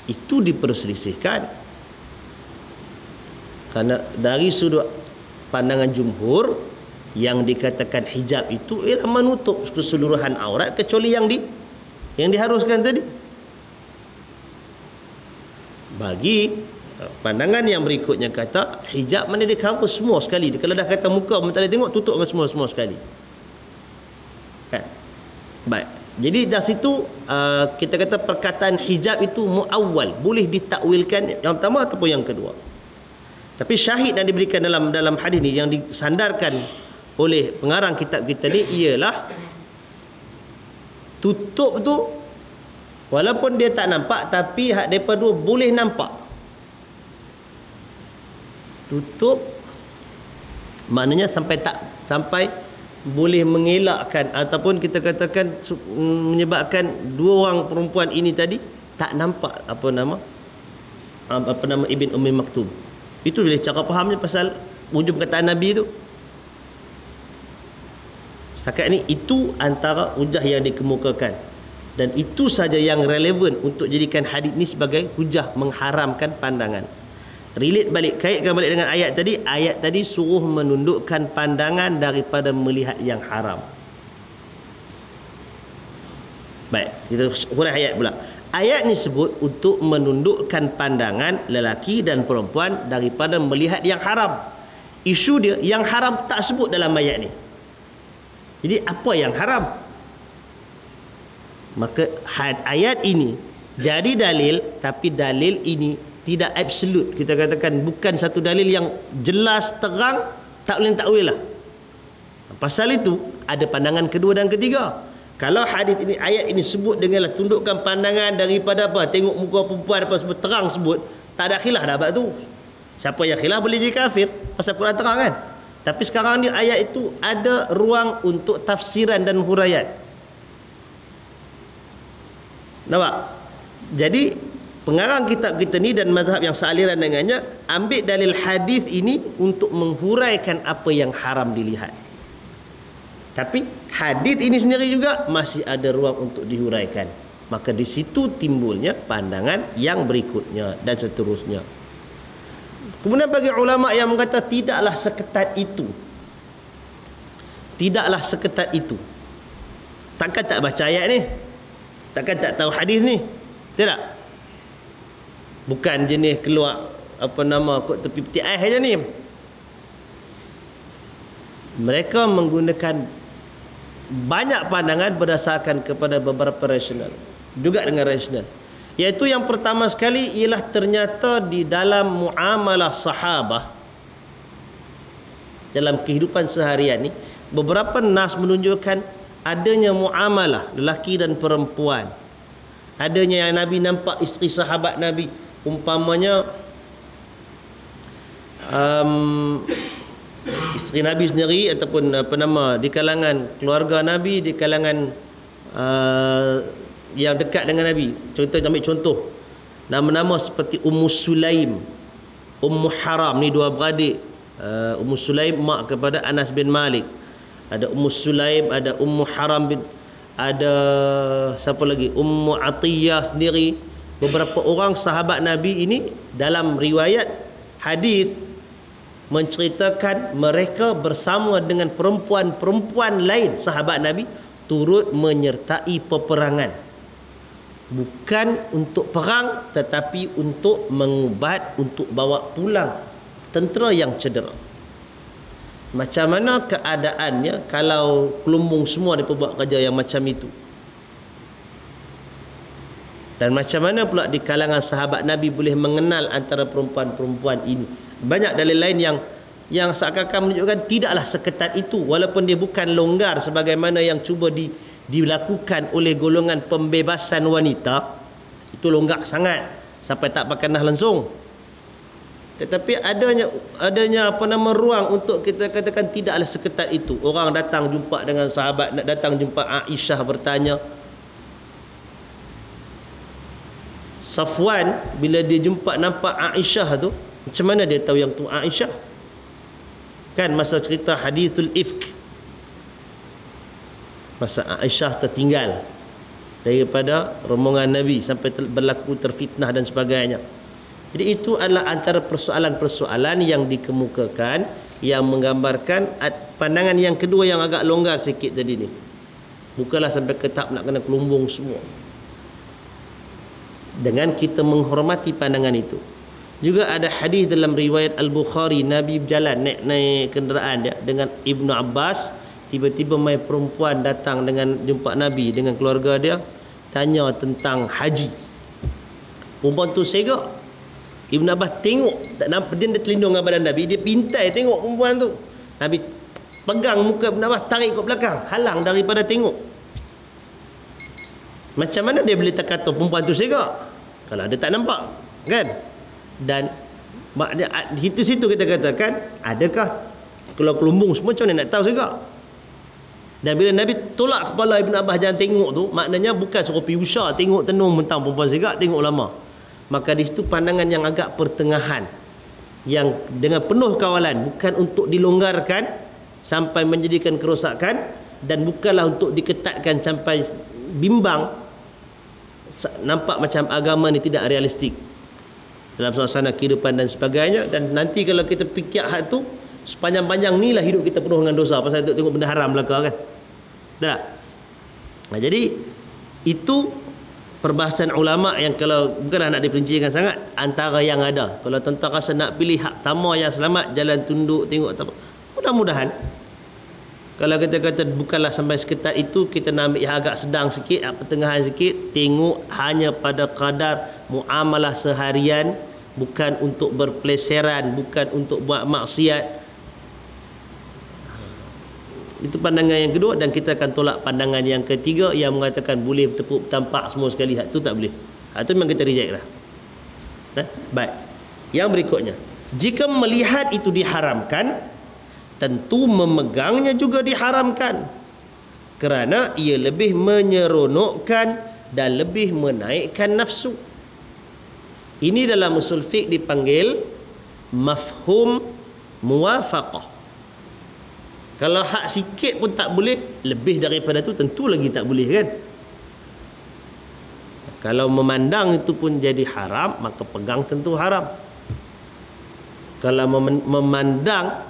Speaker 1: Itu diperselisihkan. Karena dari sudut pandangan jumhur, yang dikatakan hijab itu ialah menutup keseluruhan aurat kecuali yang diharuskan tadi. Bagi pandangan yang berikutnya kata hijab mana dia cover semua sekali. Kalau dah kata muka pun tak boleh tengok, tutup dengan semua sekali. Kan? Baik. Jadi dari situ kita kata perkataan hijab itu muawwal, boleh ditakwilkan yang pertama ataupun yang kedua. Tapi syahid yang diberikan dalam hadis ni yang disandarkan oleh pengarang kitab kita ni ialah tutup tu walaupun dia tak nampak, tapi hak depa dua boleh nampak. Tutup maknanya sampai boleh mengelakkan ataupun kita katakan menyebabkan 2 orang perempuan ini tadi tak nampak apa nama Ibn Ummi Maktum. Itu boleh cara fahamnya pasal hujung perkataan Nabi tu. Setakat ni itu antara hujah yang dikemukakan, dan itu saja yang relevan untuk jadikan hadis ni sebagai hujah mengharamkan pandangan. Kaitkan balik dengan ayat tadi. Ayat tadi suruh menundukkan pandangan daripada melihat yang haram. Baik, kita huraikan ayat pula. Ayat ni sebut untuk menundukkan pandangan lelaki dan perempuan daripada melihat yang haram. Isu dia yang haram tak sebut dalam ayat ni. Jadi apa yang haram? Maka ayat ini jadi dalil, tapi dalil ini tidak absolut. Kita katakan bukan satu dalil yang jelas terang, tak boleh takwil lah. Pasal itu ada pandangan kedua dan ketiga. Kalau hadis ini, ayat ini sebut denganlah tundukkan pandangan daripada apa? Tengok muka perempuan apa sebut terang sebut, tak ada khilaf dah bab tu. Siapa yang khilaf boleh jadi kafir pasal Quran terang kan. Tapi sekarang ni ayat itu ada ruang untuk tafsiran dan huraian. Nampak? Jadi pengarang kitab kita ni dan mazhab yang sealiran dengannya ambil dalil hadis ini untuk menghuraikan apa yang haram dilihat. Tapi hadis ini sendiri juga masih ada ruang untuk dihuraikan. Maka di situ timbulnya pandangan yang berikutnya dan seterusnya. Kemudian bagi ulama yang mengata tidaklah seketat itu. Tidaklah seketat itu. Takkan tak baca ayat ni? Takkan tak tahu hadis ni? Tidak. Bukan jenis keluar kot tepi peti air saja ni. Mereka menggunakan banyak pandangan berdasarkan kepada beberapa rasional, juga dengan rasional. Iaitu yang pertama sekali ialah ternyata di dalam muamalah sahabah, dalam kehidupan seharian ni, beberapa nas menunjukkan adanya muamalah lelaki dan perempuan. Adanya yang Nabi nampak isteri sahabat Nabi, umpamanya isteri Nabi sendiri ataupun di kalangan keluarga Nabi, di kalangan yang dekat dengan Nabi. Ambil contoh nama-nama seperti Ummu Sulaim, Ummu Haram, ni dua beradik. Ummu Sulaim mak kepada Anas bin Malik. Ada Ummu Sulaim, ada Ummu Haram bin, ada siapa lagi, Ummu Atiyah sendiri. Beberapa orang sahabat Nabi ini dalam riwayat hadis menceritakan mereka bersama dengan perempuan-perempuan lain sahabat Nabi turut menyertai peperangan, bukan untuk perang tetapi untuk mengubat, untuk bawa pulang tentera yang cedera. Macam mana keadaannya kalau kelumbung semua mereka buat kerja yang macam itu? Dan macam mana pula di kalangan sahabat Nabi boleh mengenal antara perempuan-perempuan ini? Banyak dalil lain yang seakan-akan menunjukkan tidaklah seketat itu, walaupun dia bukan longgar sebagaimana yang cuba dilakukan oleh golongan pembebasan wanita. Itu longgar sangat sampai tak pakai nas langsung. Tetapi adanya ruang untuk kita katakan tidaklah seketat itu. Orang datang jumpa dengan sahabat, datang jumpa Aisyah bertanya. Safwan bila dia jumpa nampak Aisyah tu, macam mana dia tahu yang tu Aisyah? Kan masa cerita hadithul ifk, masa Aisyah tertinggal daripada rombongan Nabi sampai berlaku terfitnah dan sebagainya. Jadi itu adalah antara persoalan-persoalan yang dikemukakan, yang menggambarkan pandangan yang kedua yang agak longgar sikit tadi ni. Bukanlah sampai ke tahap nak kena kelumbung semua. Dengan kita menghormati pandangan itu. Juga ada hadis dalam riwayat Al-Bukhari, Nabi berjalan naik kenderaan dia dengan Ibnu Abbas. Tiba-tiba mai perempuan datang dengan jumpa Nabi dengan keluarga dia, tanya tentang haji. Perempuan tu segak. Ibnu Abbas tengok, tak nampak, dia terlindung dengan badan Nabi, dia pintai tengok perempuan tu. Nabi pegang muka Ibnu Abbas, tarik ke belakang, halang daripada tengok. Macam mana dia boleh kata perempuan tu segak kalau dia tak nampak, kan? Dan di situ kita katakan, adakah kalau kelumbung semua macam mana nak tahu segak? Dan bila Nabi tolak kepala Ibn Abbas jangan tengok tu, maknanya bukan suruh pergi usah tengok tenung mentang perempuan segak, tengok lama. Maka di situ pandangan yang agak pertengahan, yang dengan penuh kawalan, bukan untuk dilonggarkan sampai menjadikan kerosakan, dan bukanlah untuk diketatkan sampai bimbang, nampak macam agama ni tidak realistik dalam suasana kehidupan dan sebagainya. Dan nanti kalau kita fikir hal tu, sepanjang-panjang ni lah hidup kita penuh dengan dosa pasal tengok benda haram belaka, kan? Tak? Nah, jadi itu perbahasan ulama yang kalau bukanlah nak diperincikan sangat, antara yang ada. Kalau tuan-tuan rasa nak pilih hak tama yang selamat, jalan tunduk tengok apa, mudah-mudahan kalau kita kata bukanlah sampai seketat itu, kita nak ambil yang agak sedang sikit, pertengahan sikit, tengok hanya pada kadar muamalah seharian, bukan untuk berpeleseran, bukan untuk buat maksiat. Itu pandangan yang kedua. Dan kita akan tolak pandangan yang ketiga yang mengatakan boleh tepuk tampak semua sekali. Itu tak boleh. Itu memang kita reject lah. Baik. Yang berikutnya, jika melihat itu diharamkan, tentu memegangnya juga diharamkan, kerana ia lebih menyeronokkan dan lebih menaikkan nafsu. Ini dalam usul fiqh dipanggil mafhum muwafaqah. Kalau hak sikit pun tak boleh, lebih daripada tu tentu lagi tak boleh, kan? Kalau memandang itu pun jadi haram, maka pegang tentu haram. Kalau memandang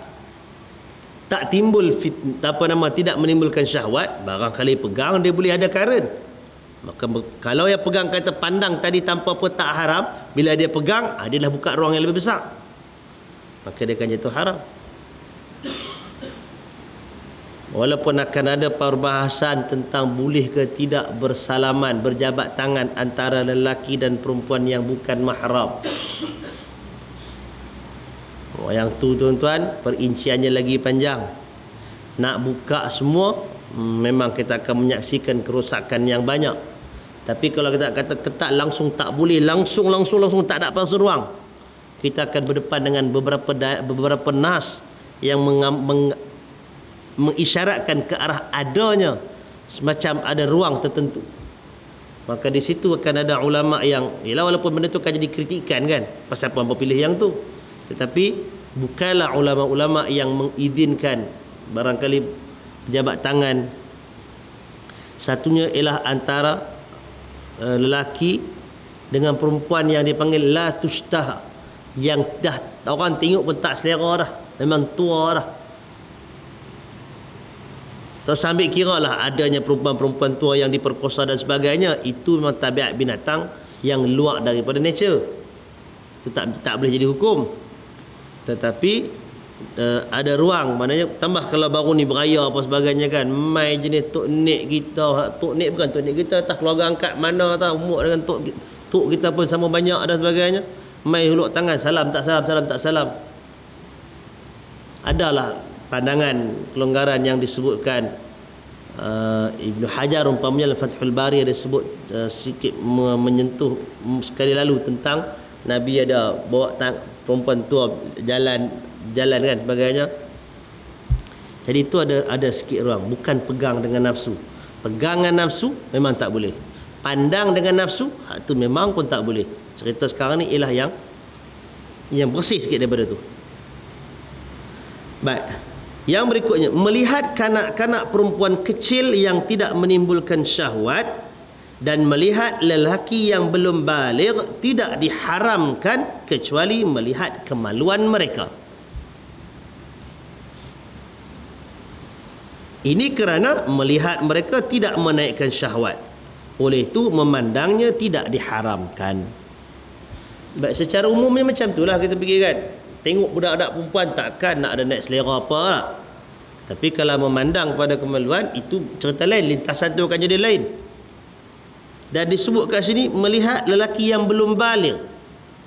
Speaker 1: tak timbul tidak menimbulkan syahwat, barangkali pegang dia boleh ada karen. Maka kalau yang pegang kata pandang tadi tanpa apa tak haram, bila dia pegang, dia dah buka ruang yang lebih besar, maka dia akan jatuh haram. Walaupun akan ada perbahasan tentang boleh ke tidak bersalaman, berjabat tangan antara lelaki dan perempuan yang bukan mahram. Yang tu tuan-tuan, perinciannya lagi panjang. Nak buka semua, memang kita akan menyaksikan kerosakan yang banyak. Tapi kalau kita kata ketat langsung tak boleh, langsung tak ada pasal ruang, kita akan berdepan dengan beberapa nas yang mengisyaratkan ke arah adanya semacam ada ruang tertentu. Maka di situ akan ada ulama yang, walaupun benda tu akan jadi kritikan kan, pasal apa pilih yang tu, tetapi bukanlah ulama-ulama yang mengizinkan barangkali pejabat tangan. Satunya ialah antara lelaki dengan perempuan yang dipanggil la tushtaha, yang dah orang tengok pun tak selera dah, memang tua dah. Terus ambil kira lah adanya perempuan-perempuan tua yang diperkosa dan sebagainya, itu memang tabiat binatang yang luar daripada nature. Itu tak boleh jadi hukum. Tetapi ada ruang, maknanya tambah kalau baru ni beraya apa sebagainya kan, mai jenis tok nek kita, tok nek bukan tok nek kita, tak keluarga angkat mana tahu, umur dengan tok kita pun sama banyak dan sebagainya, mai huluk tangan, salam tak salam. Adalah pandangan kelonggaran yang disebutkan Ibnu Hajar umpamanya Fathul Bari ada sebut sikit menyentuh sekali lalu tentang Nabi ada bawa perempuan tua jalan kan sebagainya. Jadi itu ada sikit ruang, bukan pegang dengan nafsu. Pegangan nafsu memang tak boleh. Pandang dengan nafsu, itu memang pun tak boleh. Cerita sekarang ni ialah yang bersih sikit daripada tu. Baik. Yang berikutnya, melihat kanak-kanak perempuan kecil yang tidak menimbulkan syahwat dan melihat lelaki yang belum baligh tidak diharamkan kecuali melihat kemaluan mereka. Ini kerana melihat mereka tidak menaikkan syahwat. Oleh itu memandangnya tidak diharamkan. Baik, secara umumnya macam itulah kita fikirkan. Tengok budak-budak perempuan takkan nak ada naik selera apa lah. Tapi kalau memandang pada kemaluan, itu cerita lain, lintasan tu akan jadi lain. Dan disebut kat sini melihat lelaki yang belum baligh.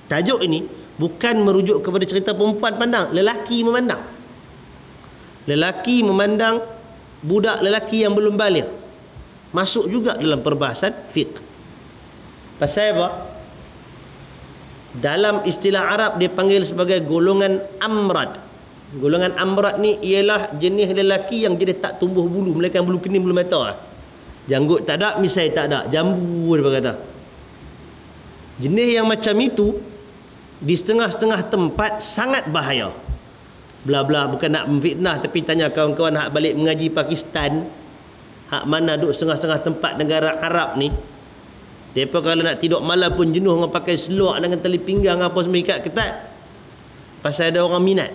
Speaker 1: Tajuk ini bukan merujuk kepada cerita perempuan pandang, lelaki memandang. Lelaki memandang budak lelaki yang belum baligh. Masuk juga dalam perbahasan fiqh. Pasal apa? Dalam istilah Arab dipanggil sebagai golongan amrad. Golongan amrad ni ialah jenis lelaki yang jadi tak tumbuh bulu, melainkan bulu kening, bulu mata. Janggut tak ada, misai tak ada, jambu dia kata. Jenis yang macam itu di setengah-setengah tempat sangat bahaya. Bla-bla, bukan nak memfitnah, tapi tanya kawan-kawan hak balik mengaji Pakistan, hak mana duduk setengah-setengah tempat negara Arab ni, mereka kalau nak tidur malam pun jenuh dengan pakai seluar dengan tali pinggang apa semua ikat ketat. Pasal ada orang minat.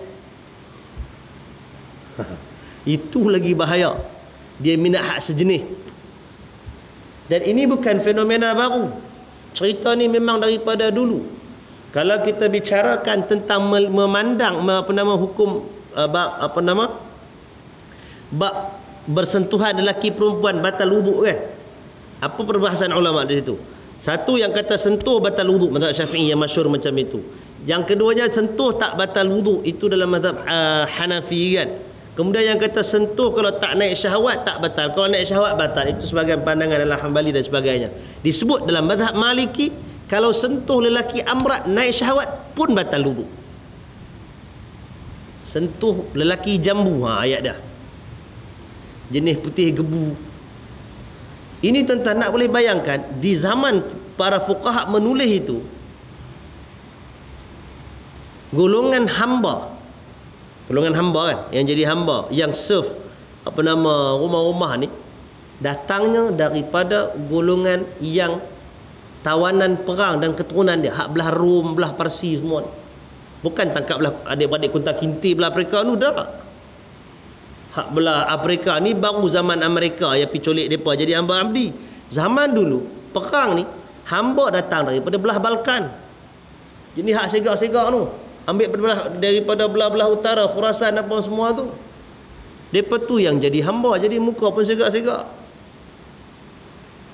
Speaker 1: Itu lagi bahaya. Dia minat hak sejenis. Dan ini bukan fenomena baru. Cerita ni memang daripada dulu. Kalau kita bicarakan tentang memandang hukum bab bersentuhan lelaki perempuan batal wuduk kan. Apa perbahasan ulama di situ? Satu yang kata sentuh batal wuduk, mazhab Syafi'i yang masyhur macam itu. Yang keduanya sentuh tak batal wuduk, itu dalam mazhab Hanafi kan. Kemudian yang kata sentuh kalau tak naik syahwat tak batal, kalau naik syahwat batal. Itu sebagai pandangan dalam Hambali dan sebagainya. Disebut dalam mazhab Maliki, kalau sentuh lelaki amrat naik syahwat pun batal wuduk. Sentuh lelaki jambu, ayat dah. Jenis putih gebu. Ini tuan-tuan nak boleh bayangkan, di zaman para fuqaha menulis itu, golongan hamba kan, yang jadi hamba, yang serve rumah-rumah ni, datangnya daripada golongan yang tawanan perang dan keturunan dia, hak belah Rom, belah Parsi semua ni. Bukan tangkap belah adik-adik kunta kinti belah mereka ni, dah. hak belah Afrika ni baru zaman Amerika yang pergi colik mereka jadi hamba abdi. Zaman dulu perang ni hamba datang daripada belah Balkan. Jadi hak segak-segak tu ambil daripada belah-belah utara Khurasan apa semua tu. Depa tu yang jadi hamba, jadi muka pun segak-segak.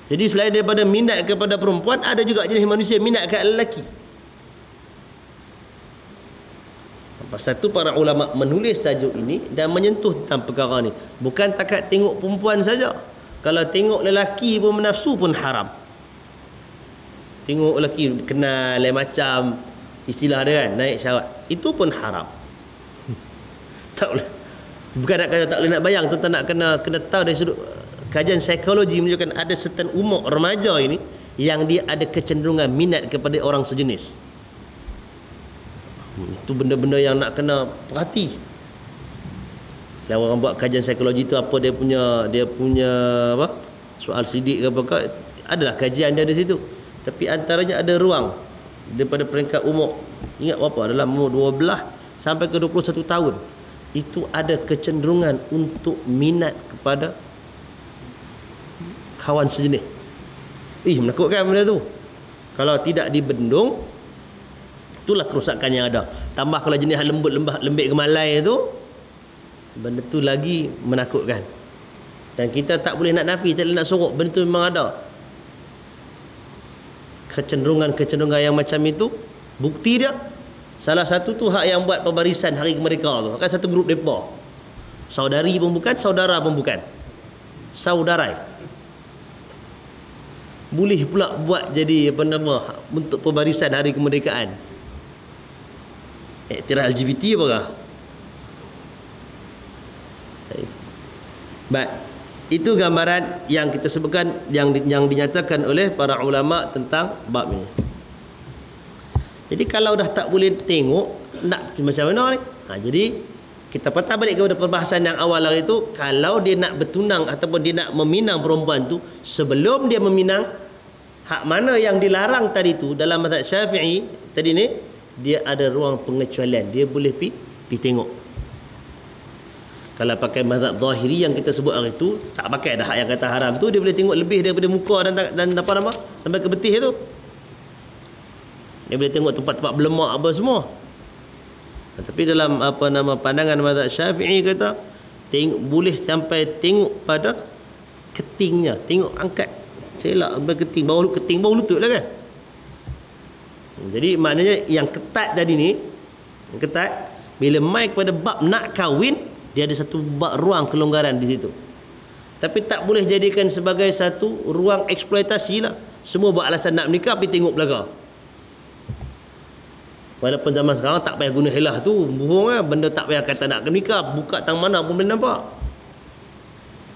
Speaker 1: Jadi selain daripada minat kepada perempuan, ada juga jenis manusia minat ke lelaki. Pasal tu para ulama menulis tajuk ini dan menyentuh tentang perkara ni. Bukan takat tengok perempuan saja. Kalau tengok lelaki pun menafsu pun haram. Tengok lelaki kenal lain macam, istilah dia kan, naik syahwat, itu pun haram. Tak boleh. Bukan nak kata tak boleh nak bayang, tuan-tuan nak kena tahu dari sudut kajian psikologi menunjukkan ada certain umur remaja ini yang dia ada kecenderungan minat kepada orang sejenis. Itu benda-benda yang nak kena perhati. Kalau orang buat kajian psikologi tu apa dia punya apa? Soal sidik ke apa, adalah kajian dia di situ. Tapi antaranya ada ruang daripada peringkat umur. Ingat berapa? Dalam umur 12 sampai ke 21 tahun. Itu ada kecenderungan untuk minat kepada kawan sejenis. Menakutkan benda tu. Kalau tidak dibendung, itulah kerosakan yang ada. Tambah kalau jenis lembik gemalai tu, benda tu lagi menakutkan. Dan kita tak boleh nak nafi, tak boleh nak sorok, benda tu memang ada. Kecenderungan-kecenderungan yang macam itu, bukti dia salah satu tu hak yang buat pembarisan hari kemerdekaan tu. Kan satu grup depa. Saudari pun bukan, saudara pun bukan. Saudarai. Boleh pula buat jadi apa nama untuk pembarisan hari kemerdekaan. Iktiraf LGBT apakah? Baik. Itu gambaran yang kita sebutkan yang dinyatakan oleh para ulama tentang bab ini. Jadi kalau dah tak boleh tengok, nak macam mana ni? Jadi kita patah balik kepada perbahasan yang awal hari itu. Kalau dia nak bertunang ataupun dia nak meminang perempuan tu, sebelum dia meminang, hak mana yang dilarang tadi tu dalam mazhab Syafi'i tadi ni, dia ada ruang pengecualian. Dia boleh pi tengok. Kalau pakai mazhab Zahiri yang kita sebut hari tu, tak pakai dah hak yang kata haram tu, dia boleh tengok lebih daripada muka dan apa nama? Sampai ke betih tu. Dia boleh tengok tempat-tempat berlemak apa semua. Tapi dalam apa nama pandangan mazhab Syafi'i kata boleh sampai tengok pada ketingnya, tengok angkat selak sampai keting, bawah lutut lah kan. Jadi maknanya yang ketat tadi ni, yang ketat bila mai kepada bab nak kahwin, dia ada satu bab ruang kelonggaran di situ. Tapi tak boleh jadikan sebagai satu ruang eksploitasi lah. Semua buat alasan nak menikah pergi tengok belakang. Walaupun zaman sekarang tak payah guna helah tu, bohong lah. Benda tak payah kata nak menikah, buka tang mana pun boleh nampak.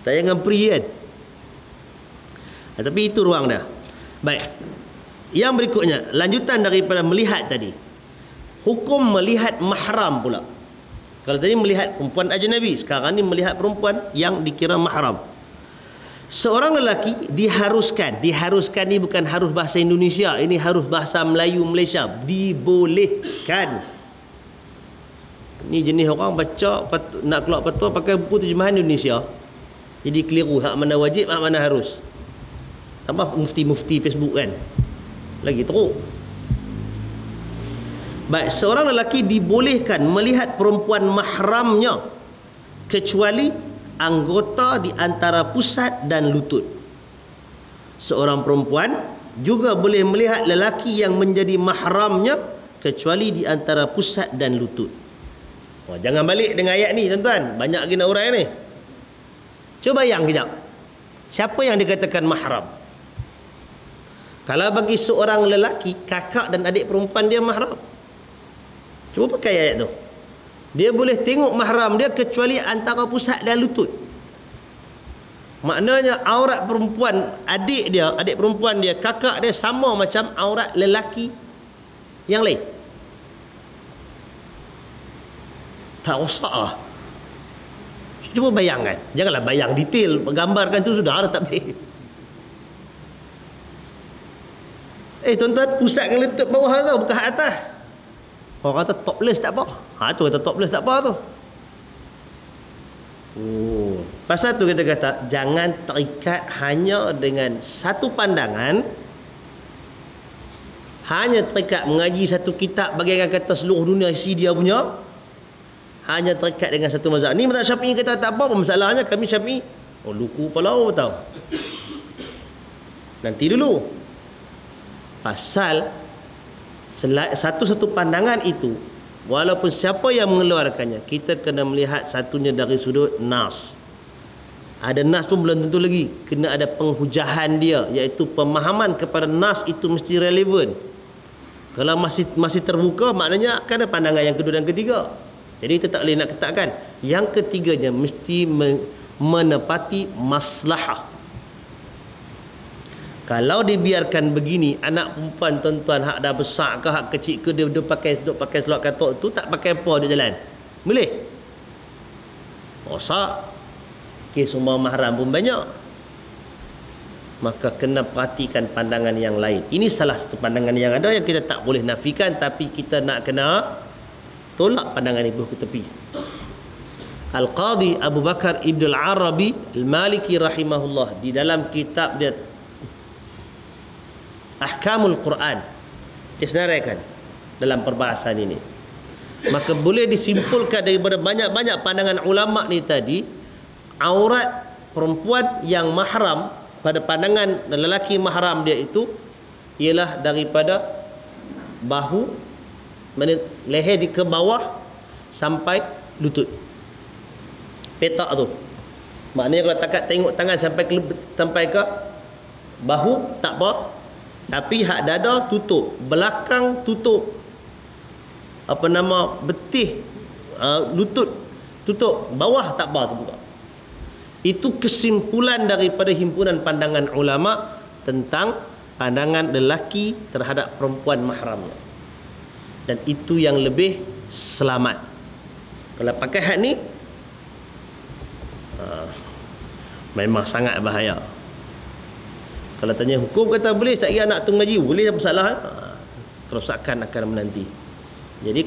Speaker 1: Tak payah dengan pri kan. Tapi itu ruang dah. Baik. Yang berikutnya, lanjutan daripada melihat tadi. Hukum melihat mahram pula. Kalau tadi melihat perempuan ajnabi, sekarang ni melihat perempuan yang dikira mahram. Seorang lelaki diharuskan ni bukan harus bahasa Indonesia, ini harus bahasa Melayu Malaysia, dibolehkan. Ini jenis orang baca nak keluar fatwa pakai buku terjemahan Indonesia. Jadi keliru hak mana wajib, hak mana harus. Tambah mufti-mufti Facebook kan. Lagi teruk. Baik, seorang lelaki dibolehkan melihat perempuan mahramnya kecuali anggota di antara pusat dan lutut. Seorang perempuan juga boleh melihat lelaki yang menjadi mahramnya kecuali di antara pusat dan lutut. Jangan balik dengan ayat ni tuan-tuan. Banyak lagi nak urai ni. Cuba bayang kejap. Siapa yang dikatakan mahram? Kalau bagi seorang lelaki, kakak dan adik perempuan dia mahram. Cuba pakai ayat tu. Dia boleh tengok mahram dia kecuali antara pusat dan lutut. Maknanya aurat perempuan adik perempuan dia, kakak dia sama macam aurat lelaki yang lain. Tak rosak lah. Cuba bayangkan. Janganlah bayang detail, gambarkan tu sudah dah tak baik. Tuan-tuan, pusat dengan lutut bawah tu, bukan atas. Orang kata topless tak apa. Tu kata topless tak apa tu. Pasal tu kita kata jangan terikat hanya dengan satu pandangan, hanya terikat mengaji satu kitab bagaikan kata seluruh dunia isi dia punya, hanya terikat dengan satu mazhab. Ni mazhab Syafi'i kata tak apa masalahnya, kami Syafi'i. Luku palau tahu. Nanti dulu. Pasal satu-satu pandangan itu, walaupun siapa yang mengeluarkannya, kita kena melihat satunya dari sudut nas. Ada nas pun belum tentu lagi. Kena ada penghujahan dia, iaitu pemahaman kepada nas itu mesti relevan. Kalau masih terbuka, maknanya akan ada pandangan yang kedua dan ketiga. Jadi kita tak boleh nak ketatkan. Yang ketiganya mesti menepati maslahah. Kalau dibiarkan begini, anak perempuan tuan-tuan hak dah besar ke hak kecil ke, dia duduk pakai seluar katok tu, tak pakai apa dia jalan. Boleh? Rosak. Kes rumah mahram pun banyak. Maka kena perhatikan pandangan yang lain. Ini salah satu pandangan yang ada yang kita tak boleh nafikan, tapi kita nak kena tolak pandangan itu ke tepi. Al-Qadhi Abu Bakar Ibn Al-Arabi Al-Maliki rahimahullah, di dalam kitab dia Ahkamul Quran, dia senaraikan dalam perbahasan ini. Maka boleh disimpulkan daripada banyak-banyak pandangan ulama ni tadi, aurat perempuan yang mahram pada pandangan lelaki mahram dia itu ialah daripada bahu, leher di ke bawah sampai lutut. Petak tu. Maknanya kalau takat tengok tangan sampai ke bahu tak apa. Tapi hak dada tutup, belakang tutup, betih, lutut tutup, bawah tak apa terbuka. Itu kesimpulan daripada himpunan pandangan ulama tentang pandangan lelaki terhadap perempuan mahramnya. Dan itu yang lebih selamat. Kalau pakai hak ni memang sangat bahaya. Kalau tanya hukum, kata boleh, saya anak tu ngaji, boleh, apa salah? Kerosakan akan menanti. Jadi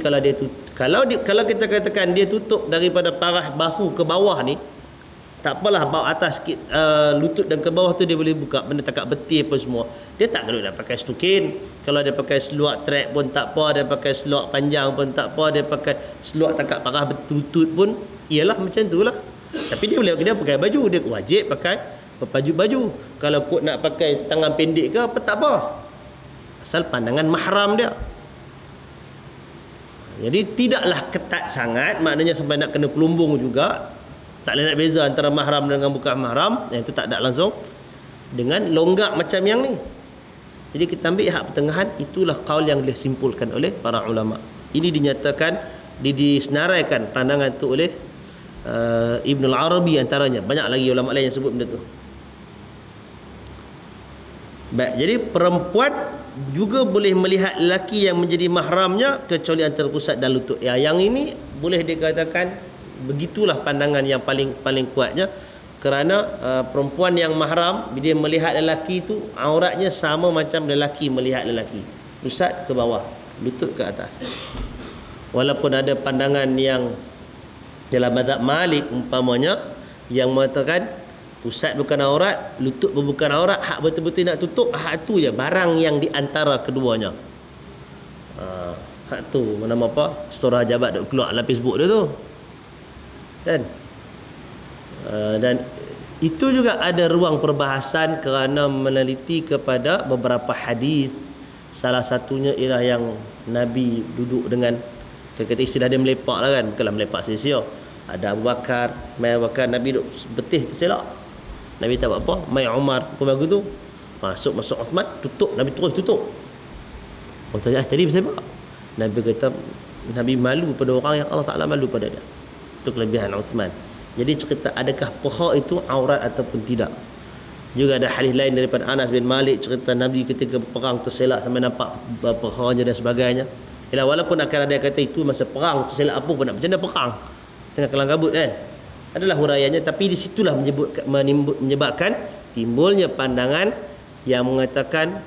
Speaker 1: kalau kita katakan dia tutup daripada parah bahu ke bawah ni, tak apalah, bawah atas sikit, lutut dan ke bawah tu dia boleh buka, benda takat betih apa semua. Dia tak perlu dah pakai stukin. Kalau dia pakai seluar track pun tak apa, dia pakai seluar panjang pun tak apa, dia pakai seluar takat parah lutut pun, iyalah macam tu lah. Tapi dia pakai baju, dia wajib pakai baju. Kalau pun nak pakai tangan pendek ke apa, tak apa, asal pandangan mahram dia. Jadi tidaklah ketat sangat, maknanya sampai nak kena pelumbung juga. Tak boleh nak beza antara mahram dengan bukan mahram, yang itu tak ada langsung. Dengan longgar macam yang ni. Jadi kita ambil hak pertengahan. Itulah qaul yang disimpulkan oleh para ulama. Ini dinyatakan, disenaraikan pandangan itu oleh Ibn Al-Arabi antaranya. Banyak lagi ulama lain yang sebut benda tu. Baik, jadi perempuan juga boleh melihat lelaki yang menjadi mahramnya kecuali antara pusat dan lutut. Ya, yang ini boleh dikatakan begitulah pandangan yang paling kuatnya, kerana perempuan yang mahram dia melihat lelaki itu auratnya sama macam lelaki melihat lelaki, pusat ke bawah, lutut ke atas. Walaupun ada pandangan yang dalam mazhab Malik umpamanya yang mengatakan pusat bukan aurat, lutut pun bukan aurat, hak betul-betul nak tutup hak tu je, barang yang di antara keduanya. Hak tu nama apa? Surah Jabat duk keluar dalam Facebook dia tu. Kan? Dan itu juga ada ruang perbahasan kerana meneliti kepada beberapa hadis. Salah satunya ialah yang Nabi duduk dengan, kata istilah dia melepak lah kan, bukanlah melepak sia-sia. Ada Abu Bakar, Nabi duduk betih terselak. Nabi tak buat apa, mai Umar pun bagus tu. Masuk Uthman, tutup, Nabi terus tutup. Orang tanya, tadi pasal apa? Nabi kata, Nabi malu pada orang yang Allah Ta'ala malu pada dia. Itu kelebihan Uthman. Jadi cerita adakah paha itu aurat ataupun tidak. Juga ada hadis lain daripada Anas bin Malik, cerita Nabi ketika perang terselak sampai nampak pahanya dan sebagainya. Yalah, walaupun akan ada yang kata itu masa perang terselak apa pun, nak macam mana perang tengah kelang kabut kan, adalah huraiannya. Tapi di situlah menyebabkan timbulnya pandangan yang mengatakan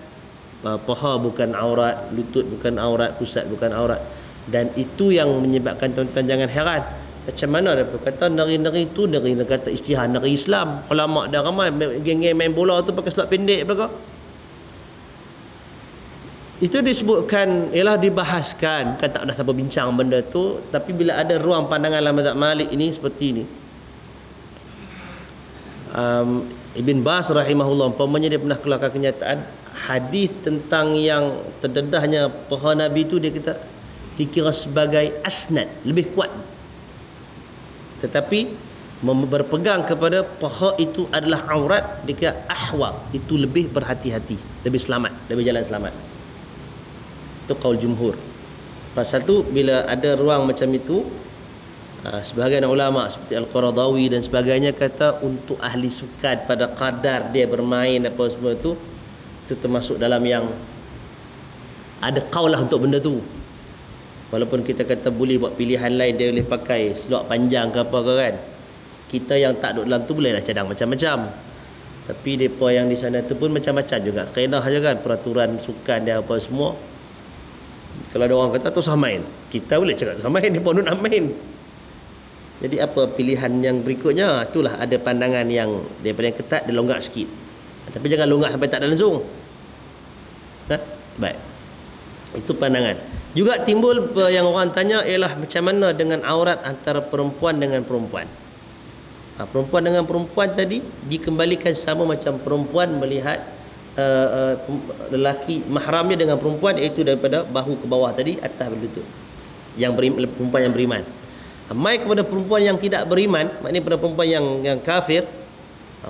Speaker 1: paha bukan aurat, lutut bukan aurat, pusat bukan aurat. Dan itu yang menyebabkan tuan-tuan jangan heran, Macam mana dia kata nari-nari tu, nari kata istihad nari Islam. Ulama dah ramai geng-geng main bola tu pakai seluar pendek belaka. Itu disebutkan, ialah dibahaskan, kan tak ada siapa bincang benda tu, tapi bila ada ruang pandangan dalam mazhab Malik ini seperti ini. Ibn Baz rahimahullah umpamanya dia pernah keluarkan kenyataan hadis tentang yang terdedahnya paha Nabi itu, dia kata dikira sebagai asnad, lebih kuat. Tetapi berpegang kepada paha itu adalah aurat, dia kira ahwat, itu lebih berhati-hati, lebih selamat, lebih jalan selamat. Itu qaul jumhur. Pasal tu bila ada ruang macam itu, sebahagian ulama seperti Al-Qaradawi dan sebagainya kata untuk ahli sukan pada kadar dia bermain apa semua tu, itu termasuk dalam yang ada qaul lah untuk benda tu. Walaupun kita kata boleh buat pilihan lain, dia boleh pakai seluar panjang ke apa ke kan. Kita yang tak duduk dalam tu bolehlah cadang macam-macam. Tapi mereka yang di sana tu pun macam-macam juga. Kaedah je kan, peraturan sukan dia apa semua. Kalau ada orang kata tu sah main, kita boleh cakap tu sah main, dia pun nak main. Jadi apa pilihan yang berikutnya? Itulah ada pandangan yang daripada yang ketat dia longgak sikit. Tapi jangan longgak sampai tak ada langsung. Baik. Itu pandangan. Juga timbul yang orang tanya ialah macam mana dengan aurat antara perempuan dengan perempuan. Perempuan dengan perempuan tadi dikembalikan sama macam perempuan melihat lelaki mahramnya dengan perempuan, iaitu daripada bahu ke bawah tadi, atas berlutut. Yang perempuan yang beriman. Mai kepada perempuan yang tidak beriman, maknanya pada perempuan yang kafir,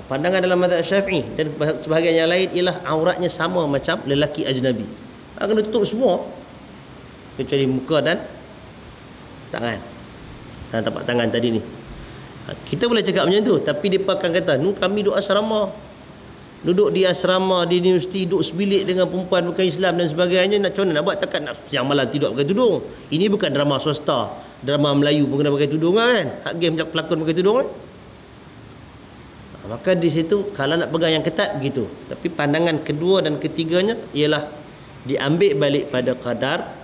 Speaker 1: pandangan dalam mazhab Syafi'i dan sebahagian yang lain ialah auratnya sama macam lelaki ajnabi. Kena tutup semua kecuali muka dan tangan. Dan tapak tangan tadi ni. Kita boleh cakap macam tu, tapi mereka akan kata, kami duduk asrama. Duduk di asrama, di universiti, duduk sebilik dengan perempuan bukan Islam dan sebagainya. Macam mana nak buat? Takkan nak siang malam tidur pakai tudung. Ini bukan drama swasta. Drama Melayu pun kena pakai tudung kan. Hak game pelakon pakai tudung kan. Maka di situ kalau nak pegang yang ketat begitu. Tapi pandangan kedua dan ketiganya ialah diambil balik pada kadar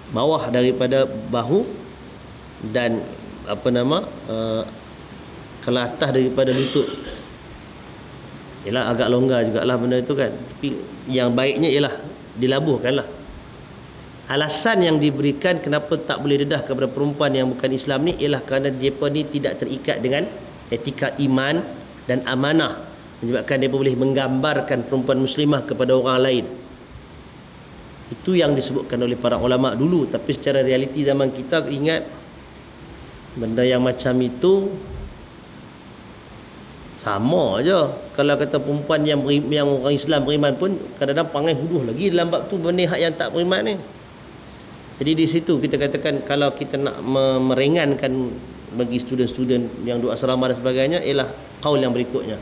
Speaker 1: bawah daripada bahu dan kalau atas daripada lutut. Ialah agak longgar jugalah benda itu kan. Tapi yang baiknya ialah dilabuhkanlah. Alasan yang diberikan kenapa tak boleh dedah kepada perempuan yang bukan Islam ni ialah kerana mereka ni tidak terikat dengan etika iman dan amanah, menyebabkan mereka boleh menggambarkan perempuan muslimah kepada orang lain. Itu yang disebutkan oleh para ulama dulu. Tapi secara realiti zaman kita, ingat benda yang macam itu sama aja. Kalau kata perempuan yang orang Islam beriman pun kadang-kadang panggil huduh lagi dalam bab tu benda hak yang tak beriman ni. Jadi di situ kita katakan kalau kita nak meringankan bagi student-student yang duduk asrama dan sebagainya ialah qaul yang berikutnya.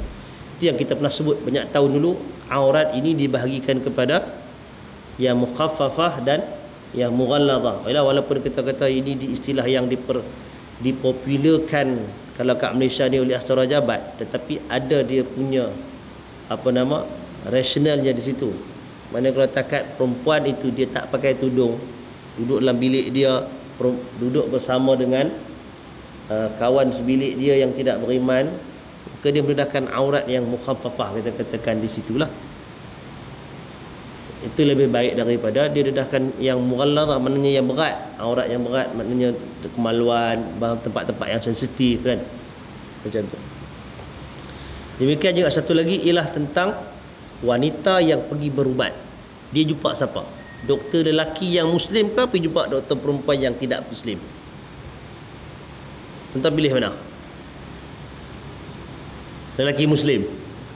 Speaker 1: Itu yang kita pernah sebut banyak tahun dulu, aurat ini dibahagikan kepada yang mukhaffafah dan yang mughalladhah. Walaupun kita kata ini di istilah yang dipopularkan kalau kat Malaysia ni oleh Astra Jabat, tetapi ada dia punya rasionalnya di situ. Mana kalau takat perempuan itu dia tak pakai tudung, duduk dalam bilik dia, duduk bersama dengan kawan sebilik dia yang tidak beriman, maka dia mendedahkan aurat yang mukhaffafah, kita katakan di situlah. Itu lebih baik daripada dia dedahkan yang mughalladhah, maknanya yang berat, aurat yang berat, maknanya kemaluan, tempat-tempat yang sensitif kan. Macam tu. Demikian juga satu lagi ialah tentang wanita yang pergi berubat. Dia jumpa siapa? Doktor lelaki yang muslim ke pergi jumpa doktor perempuan yang tidak muslim? Tuan pilih mana? Lelaki muslim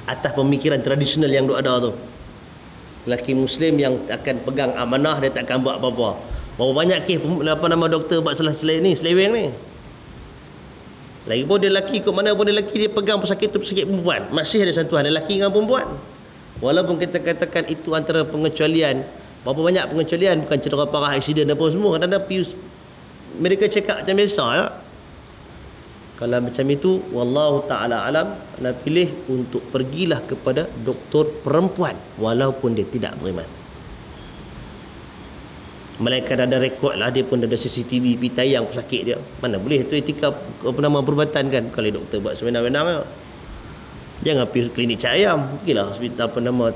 Speaker 1: atas pemikiran tradisional yang ada tu. Lelaki muslim yang akan pegang amanah, dia tak akan buat apa-apa. Berapa banyak kes doktor buat salah seleweng ni. Lagipun dia lelaki, ke mana pun dia lelaki, dia pegang pesakit tu pesakit perempuan. Masih ada sentuhan lelaki dengan perempuan. Walaupun kita katakan itu antara pengecualian, berapa banyak pengecualian, bukan cedera parah, aksiden apa semua. Kadang-kadang mereka cakap macam biasa ya. Kalau macam itu, wallahu ta'ala alam, nak pilih untuk pergilah kepada doktor perempuan walaupun dia tidak beriman. Melainkan ada rekod lah, dia pun ada CCTV pergi tayang pesakit dia. Mana boleh tu etika perubatan kan. Kalau doktor buat sewenang-wenang, jangan pergi klinik cak ayam, pergilah hospital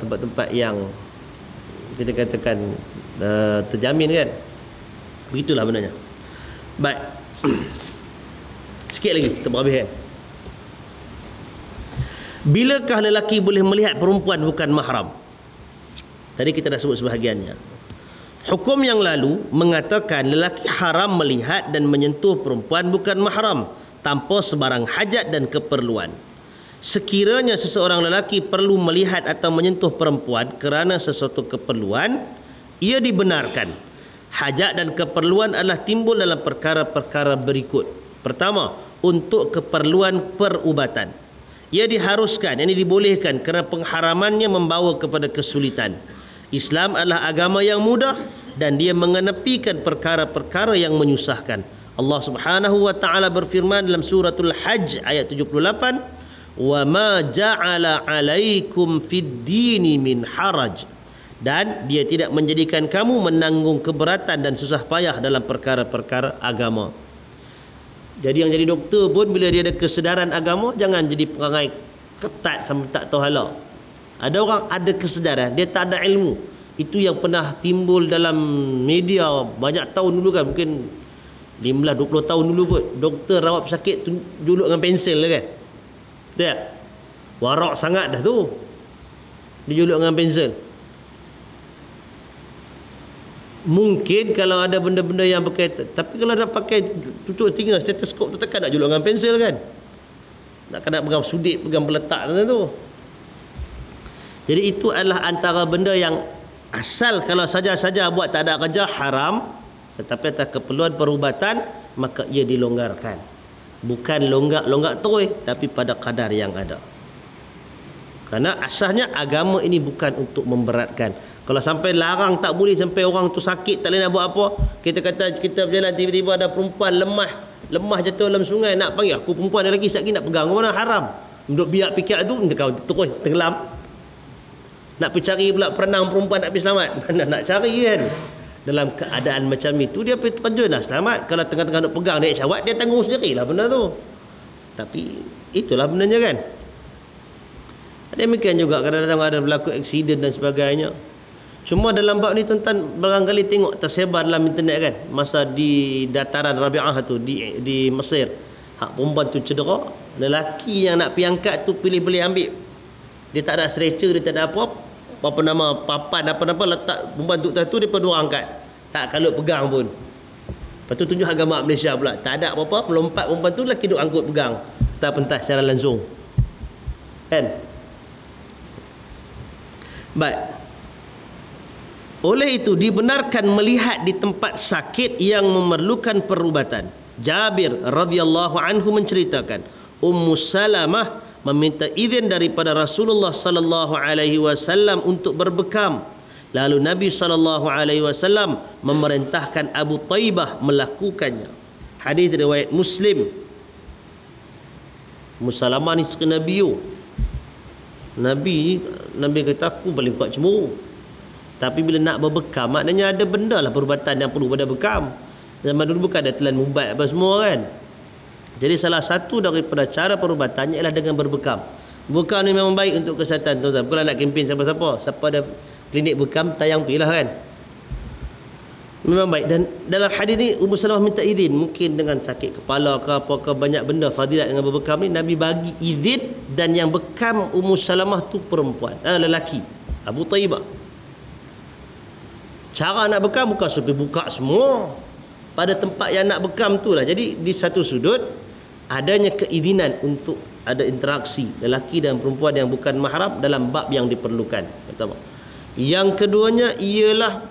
Speaker 1: tempat-tempat yang kita katakan terjamin kan. Begitulah benarnya. Baik. Sikit lagi kita berhabis kan. Bilakah lelaki boleh melihat perempuan bukan mahram? Tadi kita dah sebut sebahagiannya. Hukum yang lalu mengatakan lelaki haram melihat dan menyentuh perempuan bukan mahram tanpa sebarang hajat dan keperluan. Sekiranya seseorang lelaki perlu melihat atau menyentuh perempuan kerana sesuatu keperluan, ia dibenarkan. Hajat dan keperluan adalah timbul dalam perkara-perkara berikut. Pertama, untuk keperluan perubatan. Ia diharuskan, ini dibolehkan kerana pengharamannya membawa kepada kesulitan. Islam adalah agama yang mudah dan dia mengenepikan perkara-perkara yang menyusahkan. Allah Subhanahu wa taala berfirman dalam suratul Hajj ayat 78, "Wa ma ja'ala 'alaikum fid dini min haraj." Dan dia tidak menjadikan kamu menanggung keberatan dan susah payah dalam perkara-perkara agama. Jadi yang jadi doktor pun bila dia ada kesedaran agama, jangan jadi perangai ketat sampai tak tahu halal. Ada orang ada kesedaran, dia tak ada ilmu. Itu yang pernah timbul dalam media banyak tahun dulu kan, mungkin 15-20 tahun dulu kot. Doktor rawat pesakit tu juluk dengan pensel lah kan. Betul tak? Warak sangat dah tu. Dia juluk dengan pensel. Mungkin kalau ada benda-benda yang berkaitan, tapi kalau nak pakai tutup telinga stetoskop tu takkan nak juluk dengan pensel kan. Nak pegang sudik, pegang peletak tu. Jadi itu adalah antara benda yang asal kalau saja-saja buat tak ada kerja haram, tetapi atas keperluan perubatan maka ia dilonggarkan. Bukan longgak terus, tapi pada kadar yang ada. Kerana asalnya agama ini bukan untuk memberatkan. Kalau sampai larang tak boleh, sampai orang tu sakit tak boleh nak buat apa, kita kata kita berjalan tiba-tiba ada perempuan lemah jatuh dalam sungai, nak panggil aku perempuan ada lagi sekali nak pegang, mana haram. Untuk biar pikir tu kau terus tenggelam. Nak pergi cari pula perenang perempuan nak pergi selamat. Mana nak cari kan. Dalam keadaan macam itu dia pergi terjun lah selamat. Kalau tengah-tengah nak pegang naik syawat, dia tanggung sendirilah benda tu. Tapi itulah benarnya kan. Demikian juga kadang-kadang ada berlaku aksiden dan sebagainya. Cuma dalam bab ni tuan-tuan barangkali tengok tersebar dalam internet kan, masa di dataran Rabi'ah tu di Mesir, hak perempuan tu cedera, lelaki yang nak pergi angkat tu pilih-pilih ambil. Dia tak ada stretcher, dia tak ada apa nama papan apa-apa, letak perempuan tu tu dia dua angkat. Tak kalut pegang pun. Lepas tu tunjuk agama Malaysia pula, tak ada apa-apa, melompat perempuan tu lelaki duk angkut pegang. Tak pentas secara langsung. Kan? Baik. Oleh itu dibenarkan melihat di tempat sakit yang memerlukan perubatan. Jabir radhiyallahu anhu menceritakan, Ummu Salamah meminta izin daripada Rasulullah sallallahu alaihi wasallam untuk berbekam. Lalu Nabi sallallahu alaihi wasallam memerintahkan Abu Taibah melakukannya. Hadis riwayat Muslim. Ummu Salamah ni isteri Nabi. Nabi kata aku paling kuat cemburu. Tapi bila nak berbekam, maknanya ada benda lah perubatan yang perlu pada bekam. Zaman dulu bukan ada telan mubat apa semua kan. Jadi salah satu daripada cara perubatannya ialah dengan berbekam. Bekam ni memang baik untuk kesihatan tuan-tuan. Bukan nak kempen siapa-siapa. Siapa ada klinik bekam, tayang pergi lah kan. Memang baik. Dan dalam hadis ni Ummu Salamah minta izin. Mungkin dengan sakit kepala ke apa ke, banyak benda fadilat dengan berbekam ni, Nabi bagi izin. Dan yang bekam Ummu Salamah tu perempuan, lelaki, Abu Taibah. Cara nak bekam bukan supaya buka semua pada tempat yang nak bekam tu lah. Jadi di satu sudut adanya keizinan untuk ada interaksi lelaki dan perempuan yang bukan mahram dalam bab yang diperlukan. Pertama. Yang keduanya ialah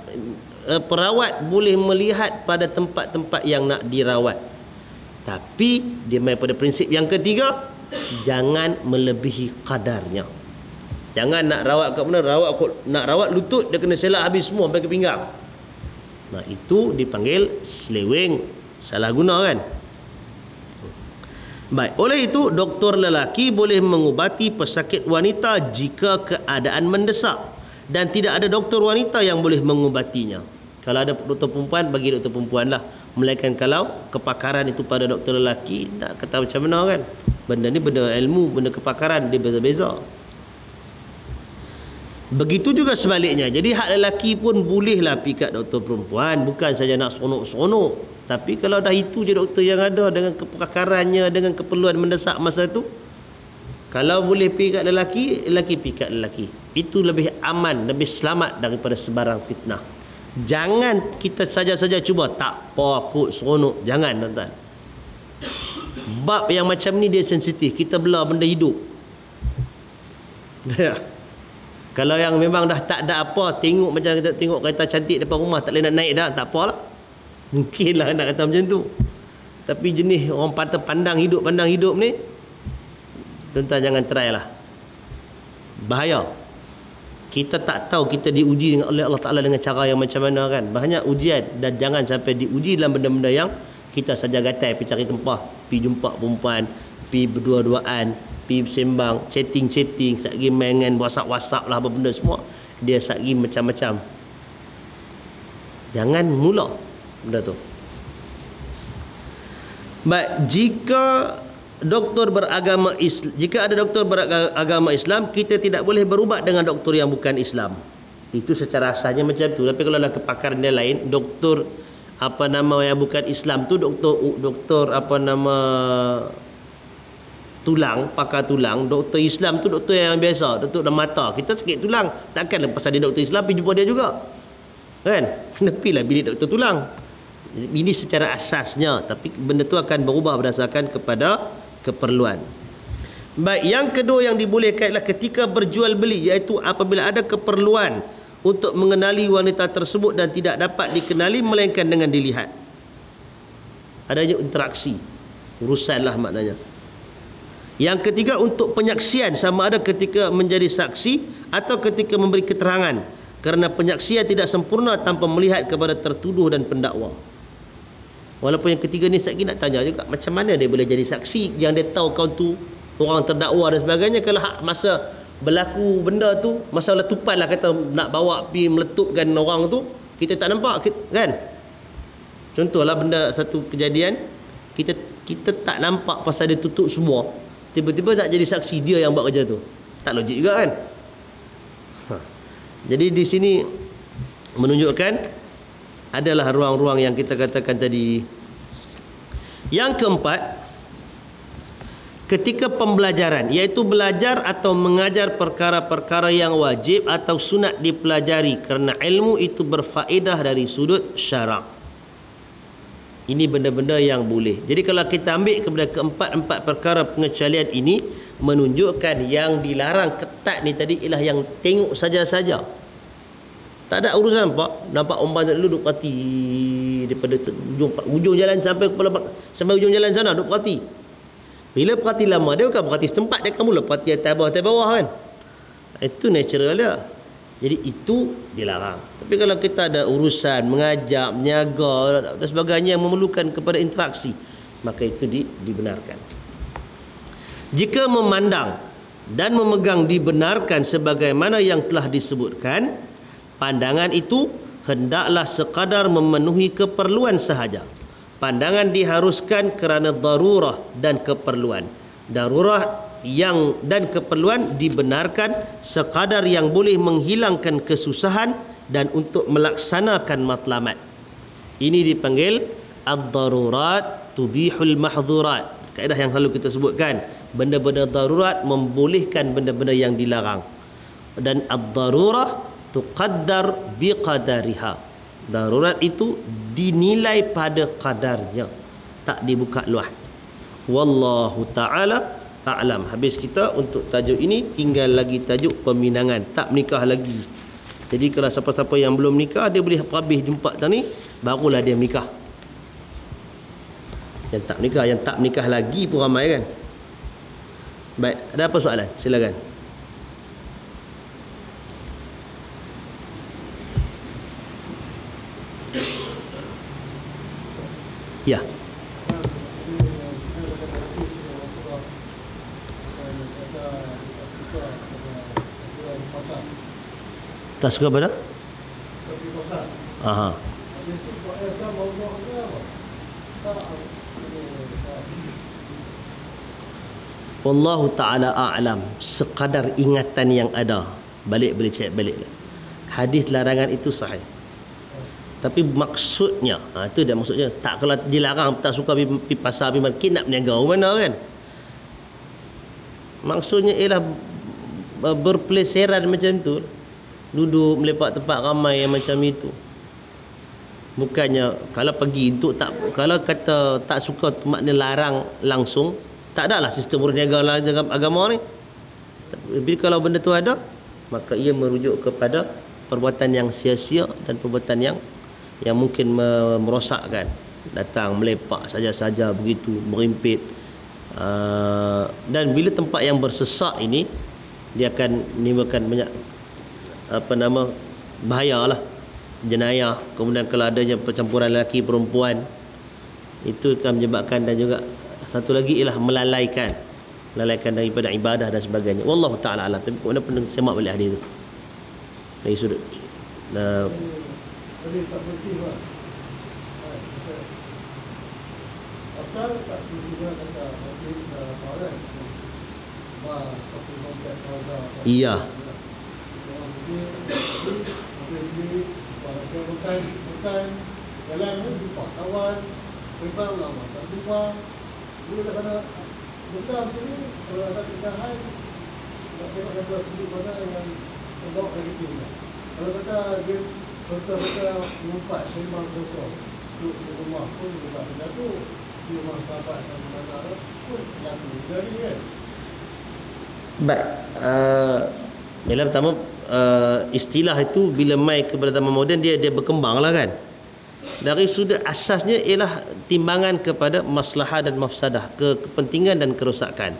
Speaker 1: perawat boleh melihat pada tempat-tempat yang nak dirawat. Tapi dia main pada prinsip yang ketiga, jangan melebihi kadarnya. Jangan nak rawat kat mana, nak rawat lutut dia kena selak habis semua sampai ke pinggang. Nah, itu dipanggil seleweng, salah guna kan. Baik, oleh itu doktor lelaki boleh mengubati pesakit wanita jika keadaan mendesak, dan tidak ada doktor wanita yang boleh mengubatinya. Kalau ada doktor perempuan, bagi doktor perempuan lah. Melainkan kalau kepakaran itu pada doktor lelaki, nak kata macam mana kan. Benda ni benda ilmu, benda kepakaran, dia beza-beza. Begitu juga sebaliknya. Jadi hak lelaki pun bolehlah pergi kat doktor perempuan. Bukan saja nak seronok-seronok. Tapi kalau dah itu je doktor yang ada, dengan kepakarannya, dengan keperluan mendesak masa tu, kalau boleh pergi kat lelaki, lelaki pergi kat lelaki. Itu lebih aman, lebih selamat daripada sebarang fitnah. Jangan kita saja-saja cuba tak apa kot seronok. Jangan, tuan-tuan. Bab yang macam ni dia sensitif. Kita belah benda hidup. Kalau yang memang dah tak ada apa, tengok macam kita tengok kereta cantik depan rumah, tak boleh nak naik dah, tak apalah. Mungkinlah nak kata macam tu. Tapi jenis orang pandang hidup ni, tuan-tuan jangan try lah. Bahaya. Kita tak tahu kita diuji oleh Allah Ta'ala dengan cara yang macam mana kan. Banyak ujian, dan jangan sampai diuji dalam benda-benda yang kita saja gatai pergi cari tempat, pergi jumpa perempuan, pergi berdua-duaan, pergi sembang, chatting, satgi main WhatsApp lah apa benda semua. Dia satgi macam-macam. Jangan mula benda tu. Baik, jika ada doktor beragama Islam, kita tidak boleh berubat dengan doktor yang bukan Islam. Itu secara asalnya macam tu. Tapi kalau ada kepakaran dia lain, doktor yang bukan Islam tu, doktor tulang, pakar tulang. Doktor Islam tu doktor yang biasa, doktor mata. Kita sakit tulang, takkan lepas ada doktor Islam pergi jumpa dia juga, kan? Kena pergilah bilik doktor tulang. Ini secara asasnya, tapi benda tu akan berubah berdasarkan kepada keperluan. Baik, yang kedua yang dibolehkan ialah ketika berjual beli, iaitu apabila ada keperluan untuk mengenali wanita tersebut dan tidak dapat dikenali melainkan dengan dilihat. Adanya interaksi, urusan lah maknanya. Yang ketiga, untuk penyaksian, sama ada ketika menjadi saksi atau ketika memberi keterangan, kerana penyaksian tidak sempurna tanpa melihat kepada tertuduh dan pendakwa. Walaupun yang ketiga ni saya nak tanya juga, macam mana dia boleh jadi saksi yang dia tahu kau tu orang terdakwa dan sebagainya, kalau masa berlaku benda tu, masa letupan lah kata nak bawa pergi meletupkan orang tu, kita tak nampak kan. Contohlah benda satu kejadian, kita tak nampak pasal dia tutup semua, tiba-tiba tak jadi saksi dia yang buat kerja tu, tak logik juga kan. Jadi di sini menunjukkan adalah ruang-ruang yang kita katakan tadi. Yang keempat, ketika pembelajaran, iaitu belajar atau mengajar perkara-perkara yang wajib atau sunat dipelajari kerana ilmu itu berfaedah dari sudut syarak. Ini benda-benda yang boleh. Jadi kalau kita ambil kepada keempat-empat perkara pengecualian ini, menunjukkan yang dilarang ketat ni tadi ialah yang tengok saja-saja. Tak ada urusan apa. Nampak orang dulu duduk perhati daripada ujung jalan sampai ujung jalan sana, duduk perhati. Bila perhati lama, dia bukan perhati setempat, dia akan mula perhati atas bawah kan. Itu natural dia. Jadi itu dilarang. Tapi kalau kita ada urusan mengajar, menyaga dan sebagainya yang memerlukan kepada interaksi, maka itu dibenarkan. Jika memandang dan memegang dibenarkan sebagaimana yang telah disebutkan, pandangan itu hendaklah sekadar memenuhi keperluan sahaja. Pandangan diharuskan kerana darurah dan keperluan. Darurah dan keperluan dibenarkan sekadar yang boleh menghilangkan kesusahan dan untuk melaksanakan matlamat. Ini dipanggil ad-darurat tubihul mahdhurat. Kaedah yang selalu kita sebutkan, benda-benda darurat membolehkan benda-benda yang dilarang. Dan ad-darurah tuqaddar biqadariha. Darurat itu dinilai pada kadarnya, tak dibuka luah. Wallahu ta'ala a'lam. Habis kita untuk tajuk ini, tinggal lagi tajuk peminangan, tak menikah lagi. Jadi kalau siapa-siapa yang belum nikah, dia boleh habis jumpa tadi, barulah dia menikah. Yang tak menikah lagi pun ramai kan. Baik, ada apa soalan? Silakan. Ya. Tak suka pada? Aha.
Speaker 2: Habis tu buat air dah bawa ke apa? Tak.
Speaker 1: Wallahu ta'ala a'lam. Sekadar ingatan yang ada, balik boleh cek balik lah. Hadis larangan itu sahih, tapi maksudnya itu dia maksudnya. Tak, kalau dilarang tak suka pergi pasar, pergi market, nak berniaga mana kan. Maksudnya ialah berpeleseran macam tu, duduk melepak tempat ramai yang macam itu. Bukannya kalau pergi untuk tak, kalau kata tak suka makna larang langsung, tak adalah sistem berniaga dalam agama ni. Tapi kalau benda tu ada, maka ia merujuk kepada perbuatan yang sia-sia dan perbuatan yang mungkin merosakkan. Datang melepak saja-saja begitu, merimpit. Dan bila tempat yang bersesak ini, dia akan menimbulkan banyak bahayalah, jenayah. Kemudian kalau adanya percampuran lelaki perempuan, itu akan menyebabkan, dan juga satu lagi ialah melalaikan daripada ibadah dan sebagainya. Wallahu ta'ala alam. Tapi kemudian pernah semak balik hadis itu dari sudut
Speaker 2: Jadi seperti lah. Asal tak semestinya kata mungkin orang satu komplek plaza.
Speaker 1: iya.
Speaker 2: Jadi bukan jalan pun jumpa kawan, sembang lama tak jumpa. Dulu dah kena benda macam ni, kalau ada pindahan, nak tengok ada sudut mana yang membawa dari itu. Kalau kata dia contoh kata mengumpat sembang kosong, duduk di rumah pun juga benda tu, di rumah sahabat dan mana pun laku dari kan.
Speaker 1: Baik, bila pertama istilah itu bila mai kepada zaman moden, dia berkembang lah kan. Dari sudut asasnya ialah timbangan kepada maslahah dan mafsadah, kepentingan dan kerosakan.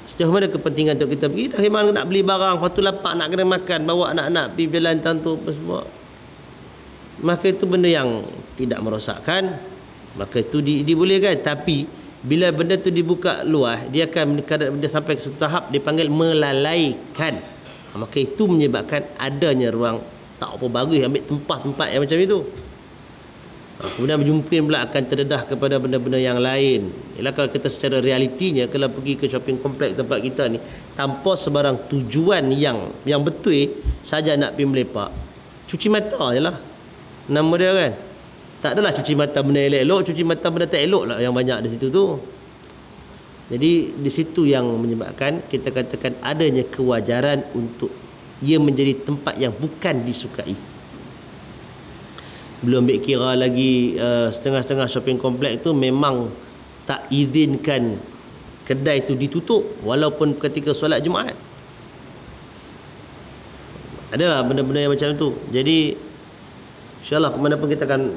Speaker 1: Sejauh mana kepentingan untuk kita pergi, dari mana nak beli barang, lepas tu lapar nak kena makan, bawa anak-anak pergi berjalan tentu apa semua, maka itu benda yang tidak merosakkan, maka itu dibolehkan. Tapi bila benda tu dibuka luas, dia akan dia sampai ke satu tahap dipanggil melalaikan. Maka itu menyebabkan adanya ruang tak apa bagus ambil tempat-tempat yang macam itu. Kemudian mungkin pula akan terdedah kepada benda-benda yang lain. Ialah kalau kita secara realitinya, kalau pergi ke shopping kompleks tempat kita ni tanpa sebarang tujuan yang betul saja nak pergi melepak, cuci mata je lah nama dia kan. Tak adalah cuci mata benda elok-elok, cuci mata benda tak elok lah yang banyak di situ tu. Jadi di situ yang menyebabkan kita katakan adanya kewajaran untuk ia menjadi tempat yang bukan disukai. Belum ambil kira lagi setengah-setengah shopping kompleks tu memang tak izinkan kedai tu ditutup walaupun ketika solat Jumaat. Adalah benda-benda yang macam tu. Jadi insya-Allah ke mana pun kita akan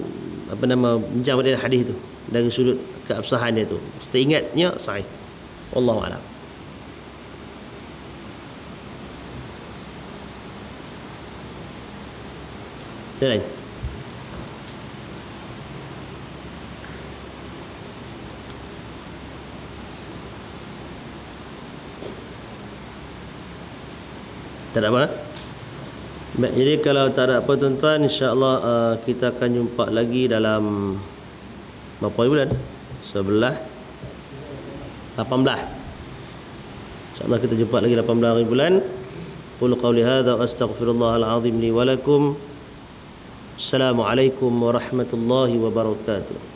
Speaker 1: bincang pada hadis tu dari sudut keabsahan dia tu. Kita ingatnya sahih. Wallahu a'lam. Lain. Tak ada apa? Baik, jadi kalau tak ada apa tuan-tuan, insya-Allah kita akan jumpa lagi dalam berapa bulan? 11 18. InsyaAllah kita jumpa lagi 18 hari bulan. Qul qawli hadza wa astaghfirullahal azim li wa lakum. Assalamualaikum warahmatullahi wabarakatuh.